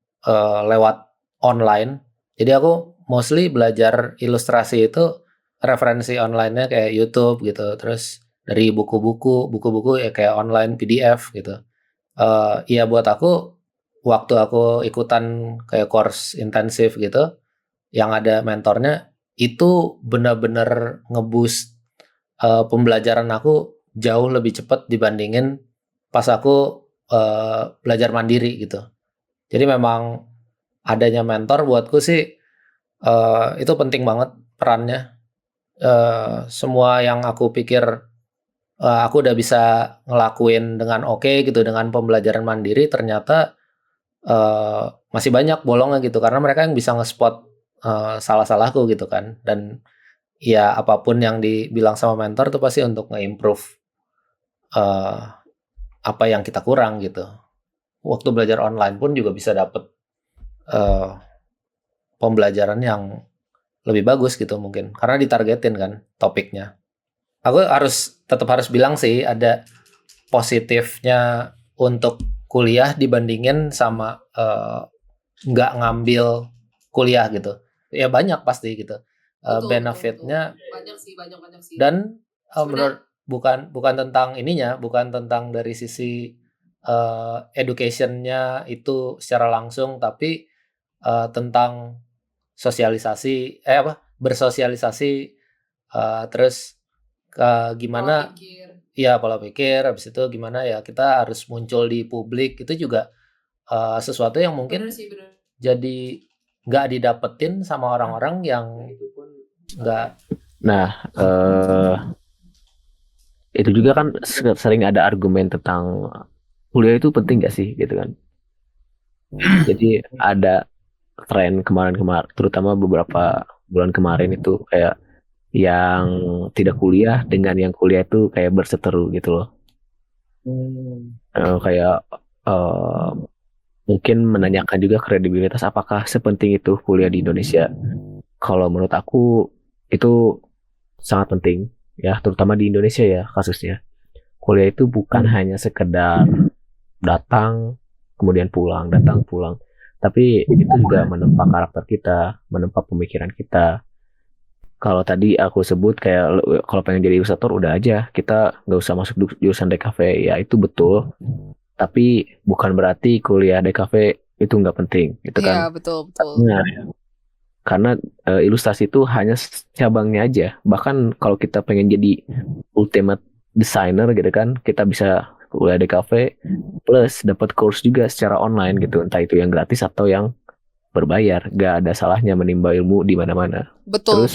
lewat online. Jadi aku mostly belajar ilustrasi itu referensi online-nya kayak YouTube gitu. Terus dari buku-buku ya kayak online PDF gitu. Ya buat aku waktu aku ikutan kayak course intensif gitu yang ada mentornya itu benar-benar ngeboost pembelajaran aku jauh lebih cepat dibandingin pas aku belajar mandiri gitu. Jadi memang adanya mentor buatku sih itu penting banget perannya. Semua yang aku pikir aku udah bisa ngelakuin dengan oke gitu dengan pembelajaran mandiri, ternyata masih banyak bolongnya gitu karena mereka yang bisa nge-spot salah-salahku gitu kan. Dan ya apapun yang dibilang sama mentor tuh pasti untuk nge-improve apa yang kita kurang gitu. Waktu belajar online pun juga bisa dapet pembelajaran yang lebih bagus gitu mungkin karena ditargetin kan topiknya. Aku tetap harus bilang sih ada positifnya untuk kuliah dibandingin sama nggak ngambil kuliah gitu. Ya banyak pasti gitu benefitnya. Banyak sih. Dan menurut bukan tentang ininya, bukan tentang dari sisi education-nya itu secara langsung, tapi tentang sosialisasi bersosialisasi terus gimana pola pikir habis itu gimana ya kita harus muncul di publik itu juga sesuatu yang mungkin bener. jadi nggak didapetin sama orang-orang yang nggak. Nah, itu juga kan sering ada argumen tentang kuliah itu penting gak sih gitu kan. Jadi ada tren kemarin terutama beberapa bulan kemarin itu kayak yang tidak kuliah dengan yang kuliah itu kayak berseteru gitu loh. Kayak mungkin menanyakan juga kredibilitas apakah sepenting itu kuliah di Indonesia. Kalau menurut aku itu sangat penting ya, terutama di Indonesia ya kasusnya. Kuliah itu bukan hanya sekedar datang kemudian pulang, tapi itu juga menempa karakter kita, menempa pemikiran kita. Kalau tadi aku sebut kayak kalau pengen jadi ilustrator udah aja kita nggak usah masuk jurusan DKV, ya itu betul. Tapi bukan berarti kuliah DKV itu nggak penting, gitu kan? Iya betul. Karena ilustrasi itu hanya cabangnya aja. Bahkan kalau kita pengen jadi ultimate designer gitu kan, kita bisa kuliah DKV plus dapat course juga secara online gitu, entah itu yang gratis atau yang berbayar. Gak ada salahnya menimba ilmu di mana-mana. Betul.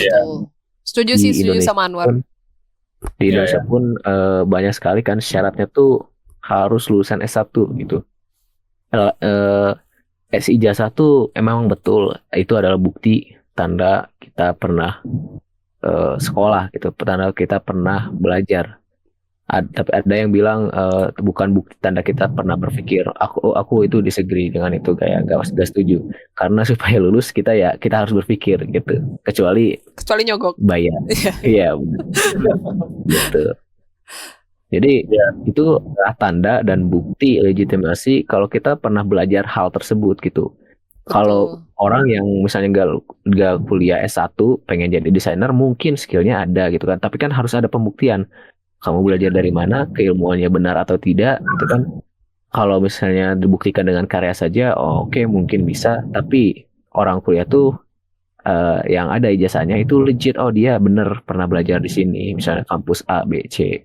Setuju sama Anwar. Di Indonesia pun banyak sekali kan syaratnya tuh harus lulusan S1 gitu. Ijazah tuh emang betul itu adalah bukti tanda kita pernah sekolah gitu, tanda kita pernah belajar. Tapi ada yang bilang bukan bukti tanda kita pernah berpikir. Aku itu disagree dengan itu, kayak gak setuju. Karena supaya lulus kita harus berpikir gitu. Kecuali nyogok. Bayar. Iya, gitu. Jadi itu tanda dan bukti legitimasi kalau kita pernah belajar hal tersebut gitu. Kalau orang yang misalnya gak kuliah S1 pengen jadi desainer, mungkin skillnya ada gitu kan. Tapi kan harus ada pembuktian. Kamu belajar dari mana, keilmuannya benar atau tidak gitu kan. Kalau misalnya dibuktikan dengan karya saja, oke, mungkin bisa. Tapi orang kuliah tuh yang ada ijazahnya itu legit, dia benar pernah belajar di sini, misalnya kampus A, B, C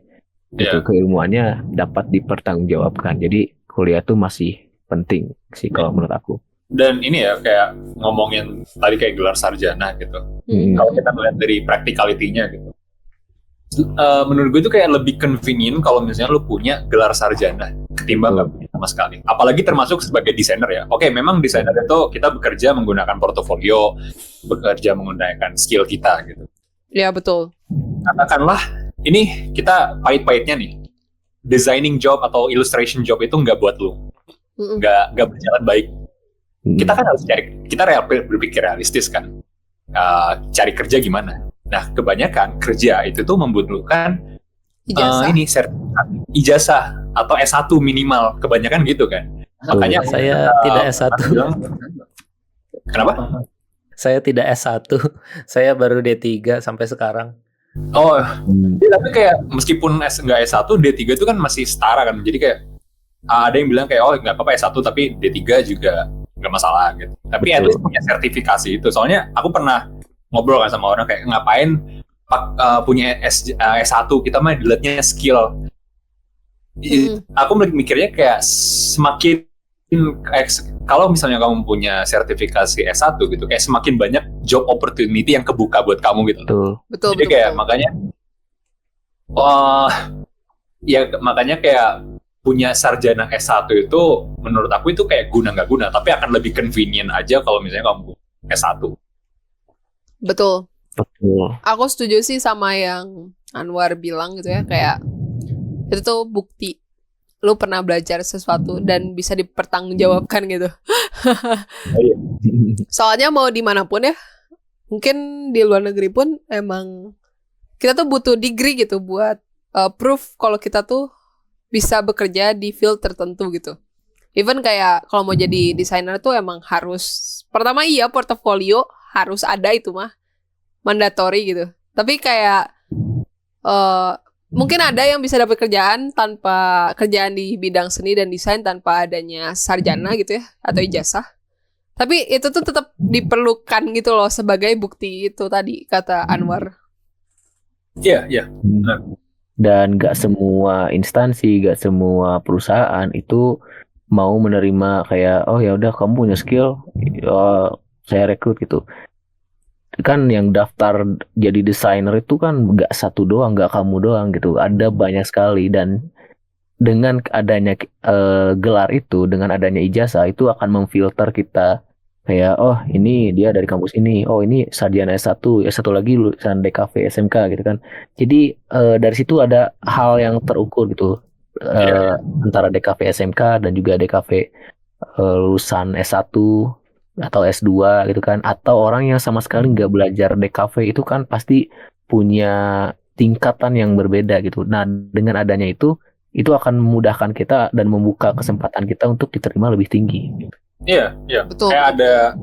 gitu. Keilmuannya dapat dipertanggungjawabkan. Jadi kuliah tuh masih penting sih kalau menurut aku. Dan ini ya kayak ngomongin tadi kayak gelar sarjana gitu. Kalau kita melihat dari practicality-nya gitu, menurut gue itu kayak lebih convenient kalau misalnya lu punya gelar sarjana ketimbang nggak punya sama sekali. Apalagi termasuk sebagai desainer ya. Oke, memang desainer itu kita bekerja menggunakan portofolio, bekerja menggunakan skill kita gitu. Iya betul. Katakanlah ini kita pahit-pahitnya nih, designing job atau illustration job itu nggak buat lu, nggak berjalan baik. Kita kan harus berpikir realistis kan, cari kerja gimana. Nah, kebanyakan kerja itu tuh membutuhkan sertifikat ijazah atau S1 minimal, kebanyakan gitu kan. Makanya saya tidak S1. Kenapa? Saya tidak S1. Saya baru D3 sampai sekarang. Oh, Hmm. ya, tapi kayak meskipun nggak S1, D3 itu kan masih setara kan. Jadi kayak ada yang bilang kayak oh nggak apa-apa S1 tapi D3 juga nggak masalah gitu. Tapi at least Betul. punya sertifikasi itu. Soalnya aku pernah ngobrol kan sama orang kayak ngapain punya S1, kita mah dilihatnya skill. Aku mikirnya kayak semakin kalau misalnya kamu punya sertifikasi S1 gitu, kayak semakin banyak job opportunity yang kebuka buat kamu gitu. Betul. Jadi kayak makanya ya makanya kayak punya sarjana S1 itu menurut aku itu kayak guna nggak guna, tapi akan lebih convenient aja kalau misalnya kamu S1. Betul. Betul. Aku setuju sih sama yang Anwar bilang gitu ya, kayak itu tuh bukti lu pernah belajar sesuatu dan bisa dipertanggungjawabkan gitu. Soalnya mau dimanapun ya, mungkin di luar negeri pun emang kita tuh butuh degree gitu buat proof kalau kita tuh bisa bekerja di field tertentu gitu. Even kayak kalau mau jadi desainer tuh emang harus, pertama iya portofolio harus ada, itu mah mandatory gitu. Tapi kayak mungkin ada yang bisa dapat kerjaan tanpa kerjaan di bidang seni dan desain tanpa adanya sarjana gitu ya, atau ijazah. Tapi itu tuh tetap diperlukan gitu loh sebagai bukti itu tadi kata Anwar. Iya, iya. Dan gak semua instansi, gak semua perusahaan itu mau menerima kayak oh ya udah kamu punya skill, saya rekrut gitu. Kan yang daftar jadi desainer itu kan gak satu doang, gak kamu doang gitu, ada banyak sekali. Dan dengan adanya gelar itu, dengan adanya ijazah itu akan memfilter kita kayak oh ini dia dari kampus ini, oh ini sarjana S1, S1 lagi lulusan DKV SMK gitu kan. Jadi dari situ ada hal yang terukur gitu antara DKV SMK dan juga DKV lulusan S1 atau S2 gitu kan, atau orang yang sama sekali nggak belajar DKV itu kan pasti punya tingkatan yang berbeda gitu. Nah, dengan adanya itu akan memudahkan kita dan membuka kesempatan kita untuk diterima lebih tinggi. Iya, iya. Betul. Kayak ada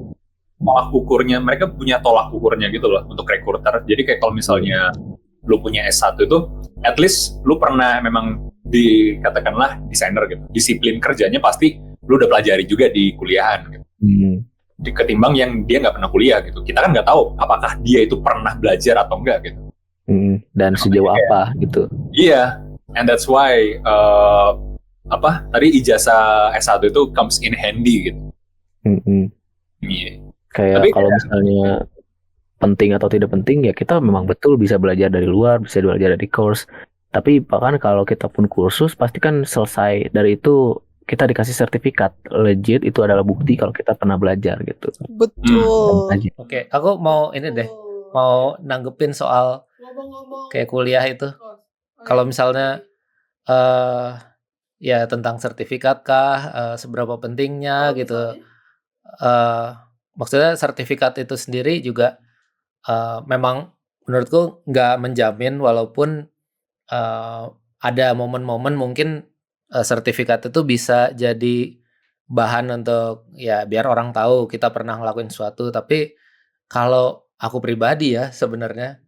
tolak ukurnya, mereka punya tolak ukurnya gitu loh untuk rekruter. Jadi kayak kalau misalnya lu punya S1 itu, at least lu pernah memang dikatakanlah desainer gitu. Disiplin kerjanya pasti lu udah pelajari juga di kuliahan gitu. Ketimbang yang dia nggak pernah kuliah gitu. Kita kan nggak tahu apakah dia itu pernah belajar atau enggak gitu. Dan sejauh apa gitu. Iya, and that's why tadi ijazah S1 itu comes in handy gitu. Iya. Kayak kalau misalnya penting atau tidak penting ya kita memang betul bisa belajar dari luar, bisa belajar dari course. Tapi bahkan kalau kita pun kursus pasti kan selesai dari itu kita dikasih sertifikat legit, itu adalah bukti kalau kita pernah belajar gitu. Betul. Oke, aku mau ini deh, mau nanggepin soal kayak kuliah itu. Kalau misalnya ya tentang sertifikat kah, seberapa pentingnya gitu. Maksudnya sertifikat itu sendiri juga memang menurutku nggak menjamin, walaupun ada momen-momen mungkin sertifikat itu bisa jadi bahan untuk ya biar orang tahu kita pernah ngelakuin sesuatu. Tapi kalau aku pribadi ya sebenarnya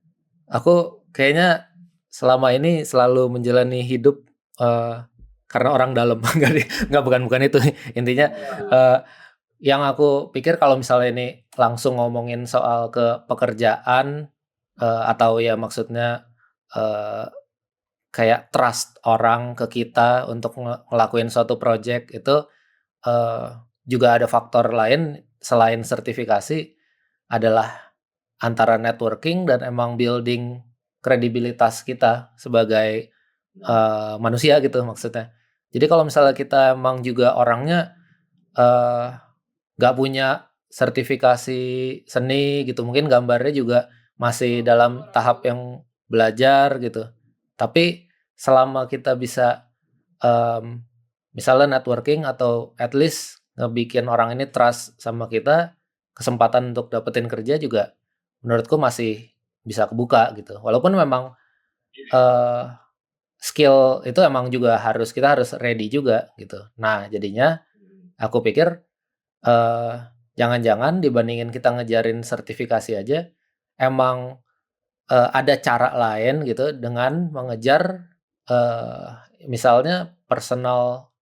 aku kayaknya selama ini selalu menjalani hidup karena orang dalam. Nggak, bukan itu intinya. Yang aku pikir kalau misalnya ini langsung ngomongin soal ke pekerjaan atau ya maksudnya kayak trust orang ke kita untuk ngelakuin suatu project itu juga ada faktor lain selain sertifikasi, adalah antara networking dan emang building kredibilitas kita sebagai manusia gitu maksudnya. Jadi kalau misalnya kita emang juga orangnya nggak punya sertifikasi seni gitu, mungkin gambarnya juga masih dalam tahap yang belajar gitu. Tapi selama kita bisa misalnya networking atau at least ngebikin orang ini trust sama kita, kesempatan untuk dapetin kerja juga menurutku masih bisa kebuka gitu. Walaupun memang skill itu emang juga kita harus ready juga gitu. Nah jadinya aku pikir jangan-jangan dibandingin kita ngejarin sertifikasi aja, emang ada cara lain gitu dengan mengejar misalnya personal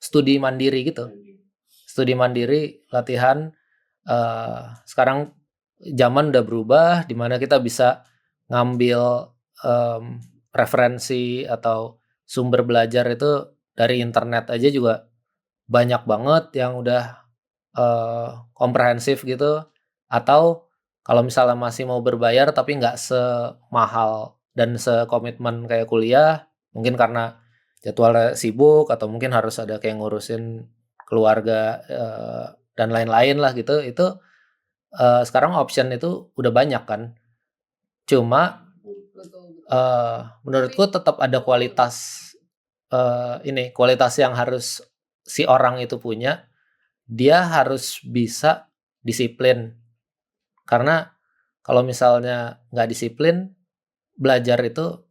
studi mandiri gitu. Studi mandiri, latihan. Sekarang zaman udah berubah, di mana kita bisa ngambil referensi atau sumber belajar itu dari internet aja juga banyak banget yang udah komprehensif gitu. Atau kalau misalnya masih mau berbayar tapi nggak semahal dan sekomitmen kayak kuliah, mungkin karena jadwalnya sibuk atau mungkin harus ada kayak ngurusin keluarga dan lain-lain lah gitu. Itu sekarang option itu udah banyak kan. Cuma menurutku tetap ada kualitas kualitas yang harus si orang itu punya. Dia harus bisa disiplin. Karena kalau misalnya nggak disiplin, belajar itu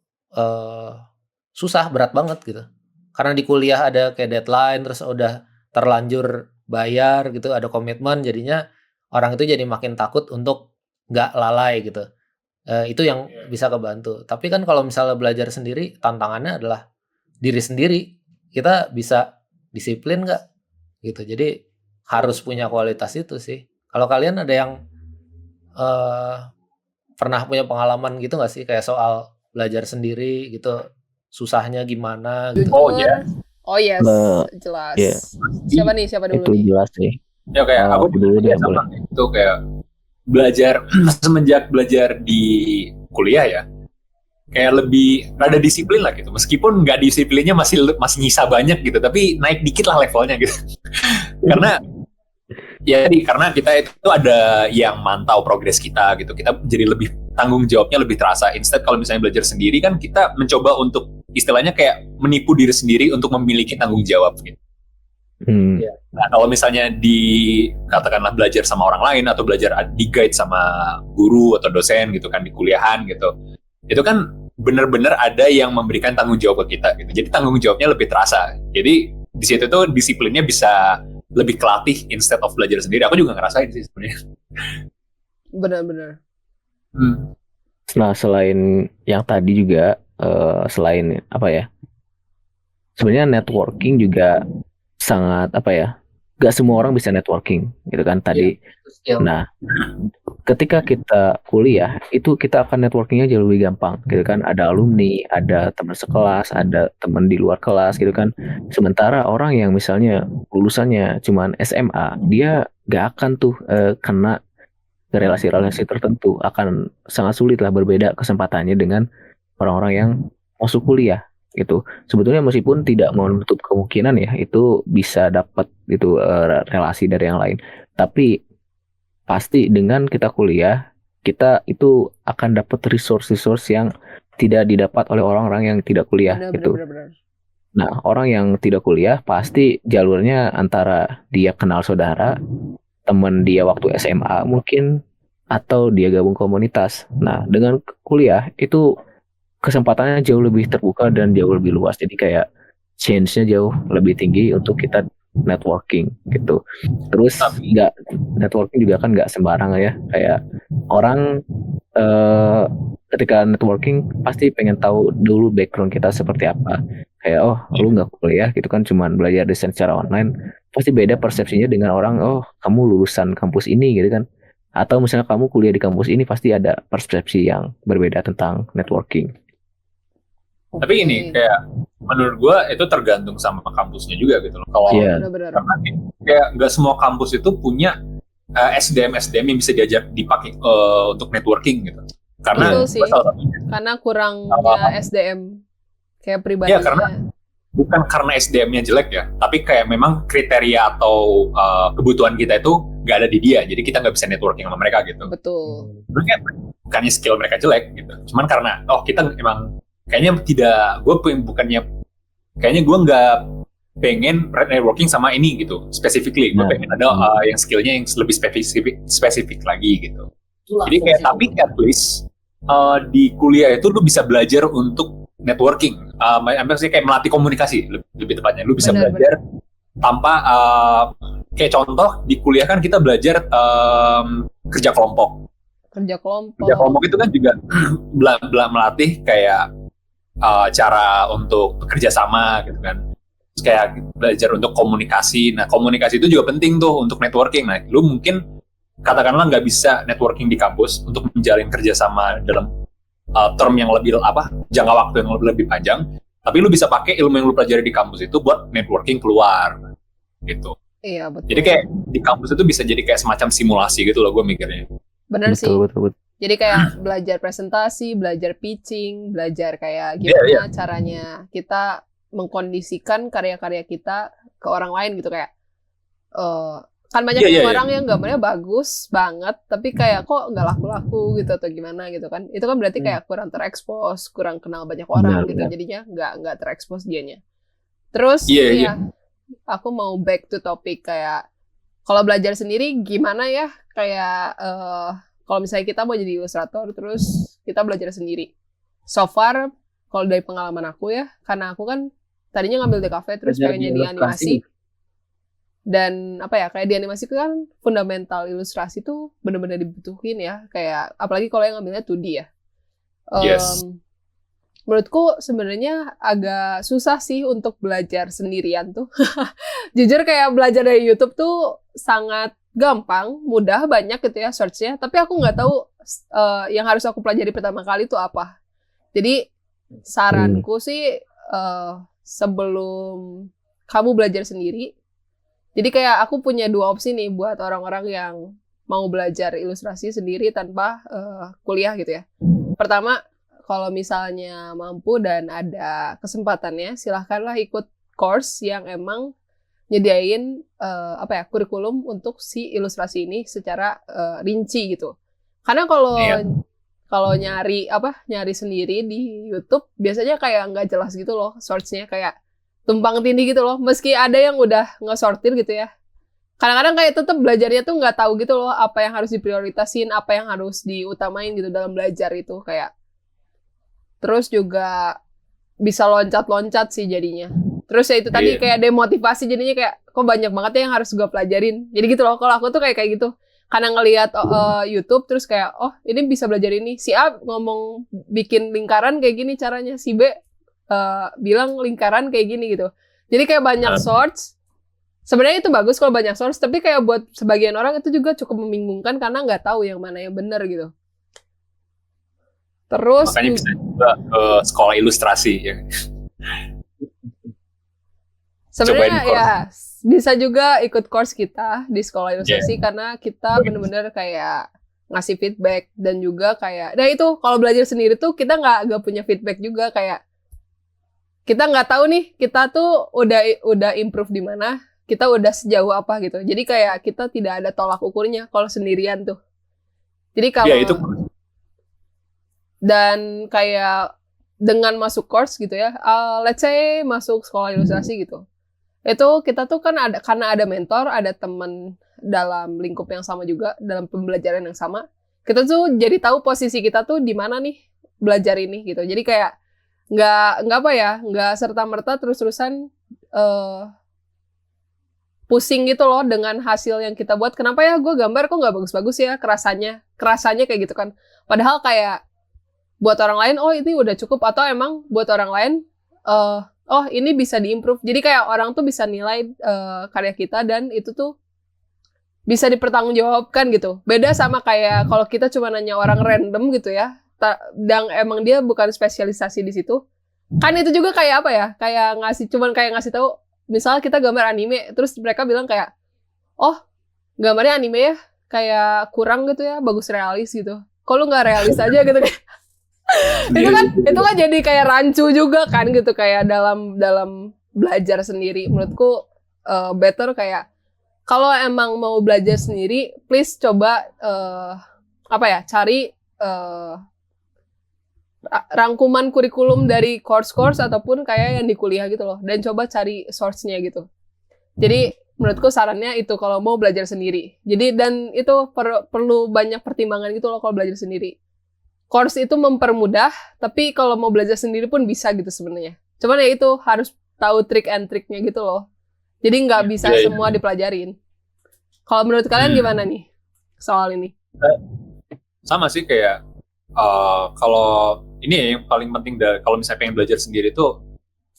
susah, berat banget gitu. Karena di kuliah ada kayak deadline, terus udah terlanjur bayar gitu, ada komitmen, jadinya orang itu jadi makin takut untuk nggak lalai gitu. Itu yang bisa kebantu. Tapi kan kalau misalnya belajar sendiri, tantangannya adalah diri sendiri. Kita bisa disiplin nggak gitu. Jadi harus punya kualitas itu sih. Kalau kalian ada yang pernah punya pengalaman gitu nggak sih, kayak soal belajar sendiri gitu, susahnya gimana gitu? Oh ya. Oh yes, jelas. Yeah. Siapa dulu Itu nih? jelas sih. Ya kayak aku dulu deh sama boleh. itu kayak belajar semenjak belajar di kuliah ya, kayak lebih rada disiplin lah gitu. Meskipun nggak disiplinnya masih nyisa banyak gitu, tapi naik dikit lah levelnya gitu. Karena kita itu ada yang mantau progres kita gitu. Kita jadi lebih tanggung jawabnya lebih terasa. Instead kalau misalnya belajar sendiri kan kita mencoba untuk istilahnya kayak menipu diri sendiri untuk memiliki tanggung jawab gitu. Nah kalau misalnya katakanlah belajar sama orang lain atau belajar di guide sama guru atau dosen gitu kan di kuliahan gitu, itu kan benar-benar ada yang memberikan tanggung jawab ke kita gitu. Jadi tanggung jawabnya lebih terasa. Jadi di situ tuh disiplinnya bisa lebih kelatih instead of belajar sendiri. Aku juga ngerasain sih sebenarnya. Benar-benar. Nah selain yang tadi juga selain sebenarnya networking juga sangat gak semua orang bisa networking gitu kan tadi. Nah ketika kita kuliah itu kita akan networkingnya jauh lebih gampang gitu kan, ada alumni, ada teman sekelas, ada teman di luar kelas gitu kan. Sementara orang yang misalnya lulusannya cuman SMA, dia gak akan tuh kena relasi-relasi tertentu, akan sangat sulit lah, berbeda kesempatannya dengan orang-orang yang masuk kuliah gitu. Sebetulnya meskipun tidak menutup kemungkinan ya itu bisa dapat itu relasi dari yang lain, tapi pasti dengan kita kuliah kita itu akan dapat resource yang tidak didapat oleh orang-orang yang tidak kuliah gitu. Benar. Nah orang yang tidak kuliah pasti jalurnya antara dia kenal saudara, teman dia waktu SMA mungkin, atau dia gabung komunitas. Nah dengan kuliah itu kesempatannya jauh lebih terbuka dan jauh lebih luas. Jadi kayak chance-nya jauh lebih tinggi untuk kita networking gitu. Terus networking juga kan nggak sembarang ya. Kayak orang ketika networking pasti pengen tahu dulu background kita seperti apa. Kayak lu nggak kuliah gitu kan, cuman belajar desain secara online, pasti beda persepsinya dengan orang kamu lulusan kampus ini gitu kan. Atau misalnya kamu kuliah di kampus ini, pasti ada persepsi yang berbeda tentang networking. Tapi ini kayak menurut gue itu tergantung sama kampusnya juga gitu loh. Kalau karena kayak nggak semua kampus itu punya SDM yang bisa dipakai untuk networking gitu. Karena itu sih, karena kurangnya SDM kayak pribadinya. Ya karena bukan karena SDM-nya jelek ya, tapi kayak memang kriteria atau kebutuhan kita itu nggak ada di dia, jadi kita nggak bisa networking sama mereka gitu. Betul. Bukannya skill mereka jelek gitu, cuman karena kita emang kayaknya gue nggak pengen networking sama ini gitu specifically. Gue pengen ada yang skillnya yang lebih spesifik lagi gitu. Jadi kayak tapi at least di kuliah itu lu bisa belajar untuk networking, maksudnya kayak melatih komunikasi lebih tepatnya. Lu bisa belajar tanpa kayak contoh di kuliah kan kita belajar kerja kelompok. kerja Kerja kelompok. kelompok itu kan juga melatih kayak cara untuk bekerja sama gitu kan. Terus kayak belajar untuk komunikasi. Nah, komunikasi itu juga penting tuh untuk networking. Nah, lu mungkin katakanlah nggak bisa networking di kampus untuk menjalin kerjasama dalam term yang lebih jangka waktu yang lebih panjang. Tapi lu bisa pakai ilmu yang lu pelajari di kampus itu buat networking keluar gitu. Iya betul. Jadi kayak di kampus itu bisa jadi kayak semacam simulasi gitu loh gue mikirnya. Bener sih. Betul. Jadi kayak belajar presentasi, belajar pitching, belajar kayak gimana caranya kita mengkondisikan karya-karya kita ke orang lain gitu kayak kan banyak orang yang gambarnya bagus banget tapi kayak kok nggak laku-laku gitu atau gimana gitu kan. Itu kan berarti kayak kurang terekspos, kurang kenal banyak orang gitu. Jadinya nggak terekspos dianya. Terus aku mau back to topic kayak kalau belajar sendiri gimana ya kayak kalau misalnya kita mau jadi ilustrator terus kita belajar sendiri. So far kalau dari pengalaman aku ya, karena aku kan tadinya ngambil DKV terus pengen jadi animasi. Dan kayak di animasi itu kan fundamental ilustrasi tuh benar-benar dibutuhin ya, kayak apalagi kalau yang ngambilnya 2D ya. Menurutku sebenarnya agak susah sih untuk belajar sendirian tuh. Jujur kayak belajar dari YouTube tuh sangat gampang, mudah, banyak gitu ya search-nya, tapi aku nggak tahu yang harus aku pelajari pertama kali itu apa. Jadi saranku sih sebelum kamu belajar sendiri, jadi kayak aku punya 2 opsi nih buat orang-orang yang mau belajar ilustrasi sendiri tanpa kuliah gitu ya. Pertama, kalau misalnya mampu dan ada kesempatannya, silahkanlah ikut course yang emang nyediain kurikulum untuk si ilustrasi ini secara rinci gitu. Karena kalau nyari sendiri di YouTube biasanya kayak nggak jelas gitu loh source-nya, kayak tumpang tindih gitu loh. Meski ada yang udah nge-sortir gitu ya. Kadang-kadang kayak tetap belajarnya tuh nggak tahu gitu loh apa yang harus diprioritasin, apa yang harus diutamain gitu dalam belajar itu kayak. Terus juga bisa loncat-loncat sih jadinya. Terus ya itu tadi kayak demotivasi jadinya kayak kok banyak banget ya yang harus gue pelajarin. Jadi gitu loh, kalau aku tuh kayak gitu. Karena ngelihat YouTube terus kayak ini bisa belajar ini. Si A ngomong bikin lingkaran kayak gini caranya, si B bilang lingkaran kayak gini gitu. Jadi kayak banyak source. Sebenarnya itu bagus kalau banyak source, tapi kayak buat sebagian orang itu juga cukup membingungkan karena nggak tahu yang mana yang benar gitu. Terus makanya bisa juga ke sekolah ilustrasi ya. Sebenarnya ya bisa juga ikut course kita di sekolah ilustrasi karena kita benar-benar kayak ngasih feedback dan juga kayak, nah itu kalau belajar sendiri tuh kita nggak punya feedback juga, kayak kita nggak tahu nih kita tuh udah improve di mana, kita udah sejauh apa gitu. Jadi kayak kita tidak ada tolak ukurnya kalau sendirian tuh. Jadi kalau dan kayak dengan masuk course gitu ya, let's say masuk sekolah ilustrasi gitu. Itu kita tuh kan karena ada mentor, ada teman dalam lingkup yang sama juga, dalam pembelajaran yang sama. Kita tuh jadi tahu posisi kita tuh di mana nih belajar ini gitu. Jadi kayak nggak serta-merta terus-terusan pusing gitu loh dengan hasil yang kita buat. Kenapa ya gue gambar kok nggak bagus-bagus ya kerasanya kayak gitu kan. Padahal kayak buat orang lain ini udah cukup, atau emang buat orang lain ini bisa diimprove. Jadi kayak orang tuh bisa nilai karya kita dan itu tuh bisa dipertanggungjawabkan gitu. Beda sama kayak kalau kita cuma nanya orang random gitu ya, dan emang dia bukan spesialisasi di situ. Kan itu juga kayak apa ya? Kayak ngasih tahu, misalnya kita gambar anime, terus mereka bilang kayak, gambarnya anime ya, kayak kurang gitu ya, bagus realis gitu. Kok lu nggak realis aja gitu kan? itu kan jadi kayak rancu juga kan gitu, kayak dalam belajar sendiri. Menurutku better kayak kalau emang mau belajar sendiri, please coba cari rangkuman kurikulum dari course ataupun kayak yang di kuliah gitu loh, dan coba cari source-nya gitu. Jadi menurutku sarannya itu kalau mau belajar sendiri. Jadi dan itu perlu banyak pertimbangan gitu loh kalau belajar sendiri. Course itu mempermudah, tapi kalau mau belajar sendiri pun bisa gitu sebenarnya. Cuman ya itu harus tahu trik and triknya gitu loh. Jadi nggak bisa semua dipelajarin. Kalau menurut kalian gimana nih soal ini? Sama sih kayak kalau ini ya yang paling penting kalau misalnya pengen belajar sendiri itu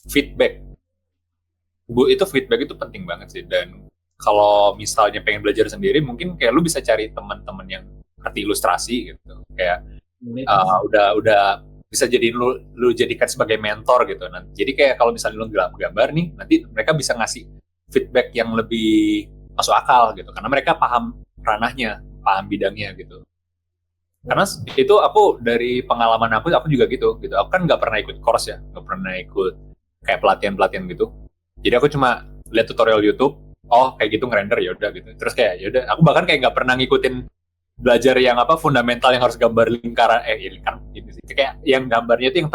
feedback. Itu feedback itu penting banget sih. Dan kalau misalnya pengen belajar sendiri, mungkin kayak lu bisa cari teman-teman yang ngerti ilustrasi gitu. Kayak udah bisa jadi lu jadikan sebagai mentor gitu. Nah, jadi kayak kalau misalnya lu gambar nih, nanti mereka bisa ngasih feedback yang lebih masuk akal gitu. Karena mereka paham ranahnya, paham bidangnya gitu. Karena itu aku dari pengalaman aku juga gitu. Aku kan nggak pernah ikut course ya, nggak pernah ikut kayak pelatihan gitu. Jadi aku cuma lihat tutorial YouTube, oh kayak gitu ngerender ya udah gitu. Terus kayak ya udah, aku bahkan kayak nggak pernah ngikutin belajar yang fundamental yang harus gambar lingkaran lingkaran gitu sih. Kayak yang gambarnya itu yang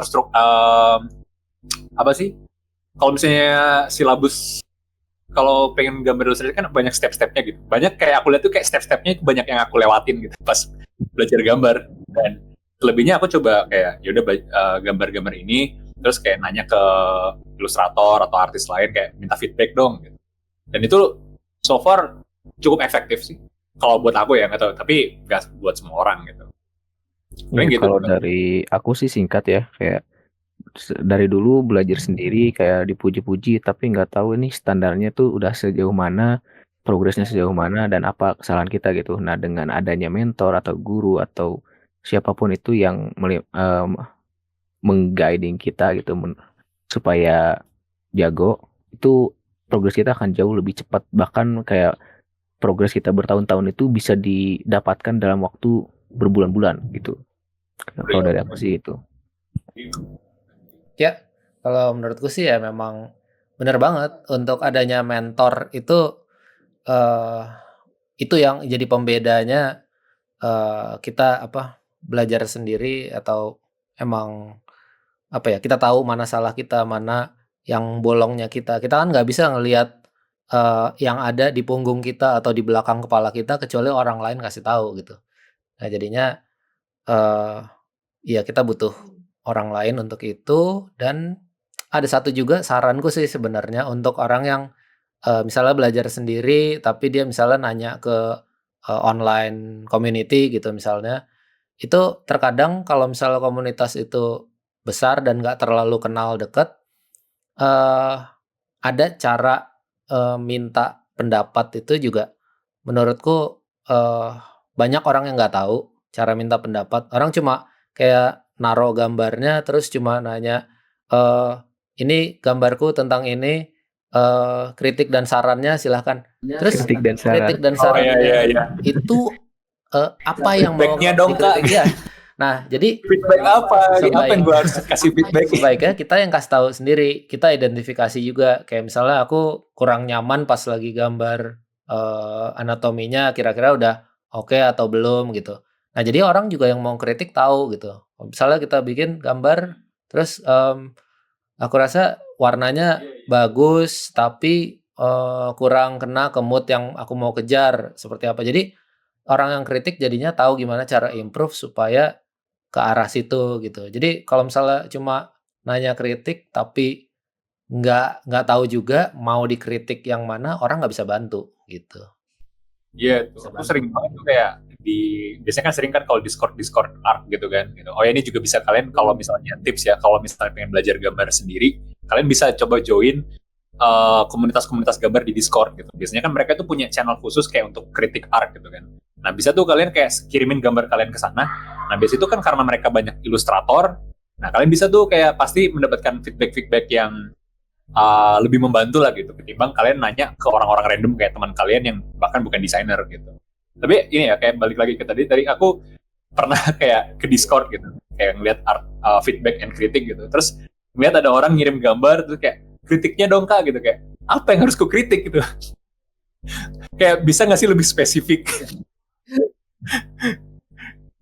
apa sih? Kalau misalnya silabus kalau pengen gambar ilustrasi kan banyak step-stepnya gitu. Banyak kayak aku lihat tuh kayak step-stepnya itu banyak yang aku lewatin gitu pas belajar gambar. Dan selebihnya aku coba kayak yaudah gambar-gambar ini, terus kayak nanya ke ilustrator atau artis lain kayak minta feedback dong gitu. Dan itu so far cukup efektif sih. Kalau buat aku ya nggak tahu, tapi nggak buat semua orang gitu. Gitu, kalau dari aku sih singkat ya, kayak dari dulu belajar sendiri kayak dipuji-puji tapi nggak tahu ini standarnya tuh udah sejauh mana, progresnya sejauh mana, dan apa kesalahan kita gitu. Nah, dengan adanya mentor atau guru atau siapapun itu yang mengguiding kita gitu supaya jago, itu progres kita akan jauh lebih cepat. Bahkan kayak progres kita bertahun-tahun itu bisa didapatkan dalam waktu berbulan-bulan gitu. Kalau dari aku sih itu. Ya, kalau menurutku sih ya memang benar banget untuk adanya mentor itu yang jadi pembedanya kita belajar sendiri atau emang kita tahu mana salah kita, mana yang bolongnya kita. Kita kan nggak bisa ngelihat yang ada di punggung kita atau di belakang kepala kita kecuali orang lain kasih tahu gitu. Nah jadinya ya kita butuh orang lain untuk itu. Dan ada satu juga saranku sih sebenarnya untuk orang yang misalnya belajar sendiri tapi dia misalnya nanya ke online community gitu misalnya. Itu terkadang kalau misalnya komunitas itu besar dan nggak terlalu kenal deket, ada cara minta pendapat itu juga menurutku banyak orang yang nggak tahu cara minta pendapat. Orang cuma kayak naro gambarnya terus cuma nanya, ini gambarku tentang ini, kritik dan sarannya silahkan. Terus kritik dan sarannya itu apa yang mau feedbacknya dong Kak. Iya. Nah, jadi feedback apa yang gue harus kasih feedback? Sebaiknya kita yang kasih tahu sendiri, kita identifikasi juga. Kayak misalnya aku kurang nyaman pas lagi gambar anatominya, kira-kira udah oke atau belum gitu. Nah, jadi orang juga yang mau kritik tahu gitu. Misalnya kita bikin gambar, terus aku rasa warnanya bagus, tapi kurang kena ke mood yang aku mau kejar, seperti apa. Jadi orang yang kritik jadinya tahu gimana cara improve supaya ke arah situ gitu. Jadi kalau misalnya cuma nanya kritik tapi nggak tahu juga mau dikritik yang mana, orang nggak bisa bantu gitu. Iya, aku sering banget tuh kayak biasanya kan sering kan kalau Discord art gitu kan. Gitu. Oh ya ini juga bisa kalian kalau misalnya tips ya, kalau misalnya pengen belajar gambar sendiri, kalian bisa coba join komunitas-komunitas gambar di Discord gitu. Biasanya kan mereka tuh punya channel khusus kayak untuk kritik art gitu kan. Nah bisa tuh kalian kayak kirimin gambar kalian ke sana. Nah biasanya itu kan karena mereka banyak ilustrator. Nah kalian bisa tuh kayak pasti mendapatkan feedback yang lebih membantu lah gitu ketimbang kalian nanya ke orang-orang random kayak teman kalian yang bahkan bukan desainer gitu. Tapi ini ya kayak balik lagi ke tadi aku pernah kayak ke Discord gitu, kayak ngeliat art feedback and kritik gitu. Terus ngeliat ada orang ngirim gambar terus kayak kritiknya dong Kak gitu, kayak apa yang harus ku kritik gitu. Kayak bisa nggak sih lebih spesifik?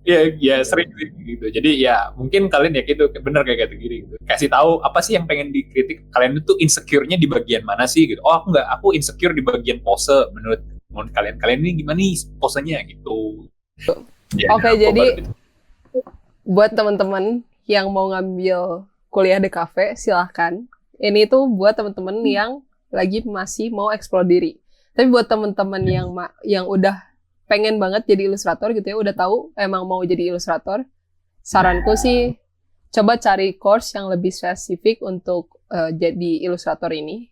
Ya sering gitu. Jadi ya mungkin kalian ya gitu bener kayak gitu. Kasih tahu apa sih yang pengen dikritik. Kalian itu insecure-nya di bagian mana sih gitu. Oh aku insecure di bagian pose menurut kalian. Kalian ini gimana nih posenya gitu. Ya, Oke, jadi gitu. Buat teman-teman yang mau ngambil kuliah di kafe silahkan. Ini tuh buat teman-teman yang lagi masih mau explore diri. Tapi buat teman-teman yang udah pengen banget jadi ilustrator gitu ya, udah tahu emang mau jadi ilustrator, saranku sih coba cari course yang lebih spesifik untuk jadi ilustrator ini.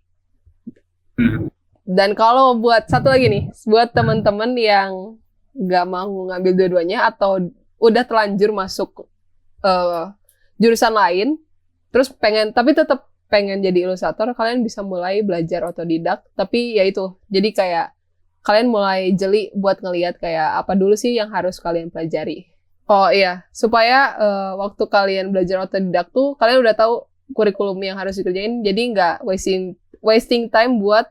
Dan kalau buat satu lagi nih, buat teman-teman yang nggak mau ngambil dua-duanya atau udah terlanjur masuk jurusan lain, terus tapi tetap pengen jadi ilustrator, kalian bisa mulai belajar otodidak. Tapi ya itu, jadi kayak kalian mulai jeli buat ngelihat kayak apa dulu sih yang harus kalian pelajari. Oh iya, supaya waktu kalian belajar otodidak tuh kalian udah tahu kurikulum yang harus dikerjain, jadi nggak wasting time buat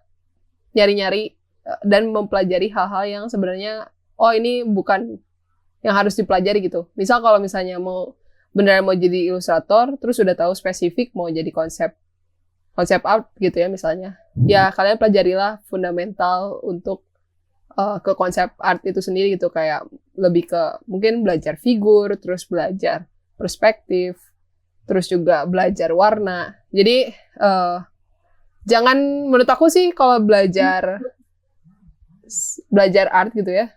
nyari-nyari dan mempelajari hal-hal yang sebenarnya ini bukan yang harus dipelajari gitu. Misal kalau misalnya beneran mau jadi ilustrator, terus udah tahu spesifik mau jadi konsep art gitu ya misalnya. Ya kalian pelajarilah fundamental untuk ke konsep art itu sendiri gitu, kayak lebih ke mungkin belajar figur, terus belajar perspektif, terus juga belajar warna. Jadi jangan, menurut aku sih kalau belajar art gitu ya,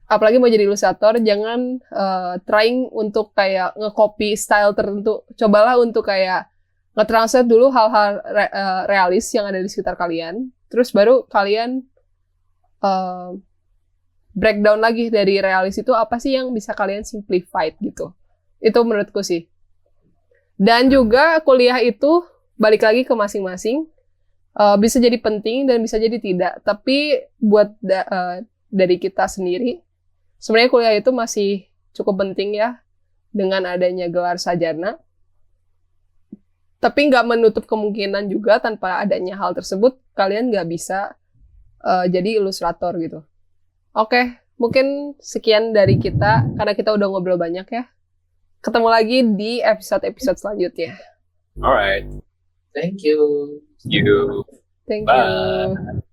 apalagi mau jadi ilustrator, jangan trying untuk kayak nge-copy style tertentu. Cobalah untuk kayak nge-translate dulu hal-hal realis yang ada di sekitar kalian, terus baru kalian breakdown lagi dari realis itu apa sih yang bisa kalian simplified gitu. Itu menurutku sih. Dan juga kuliah itu balik lagi ke masing-masing. Bisa jadi penting dan bisa jadi tidak. Tapi buat dari kita sendiri, sebenarnya kuliah itu masih cukup penting ya, dengan adanya gelar sarjana. Tapi nggak menutup kemungkinan juga tanpa adanya hal tersebut, kalian nggak bisa jadi ilustrator gitu. Oke, mungkin sekian dari kita, karena kita udah ngobrol banyak ya. Ketemu lagi di episode-episode selanjutnya. Alright. Thank you. You. Thank Bye. you.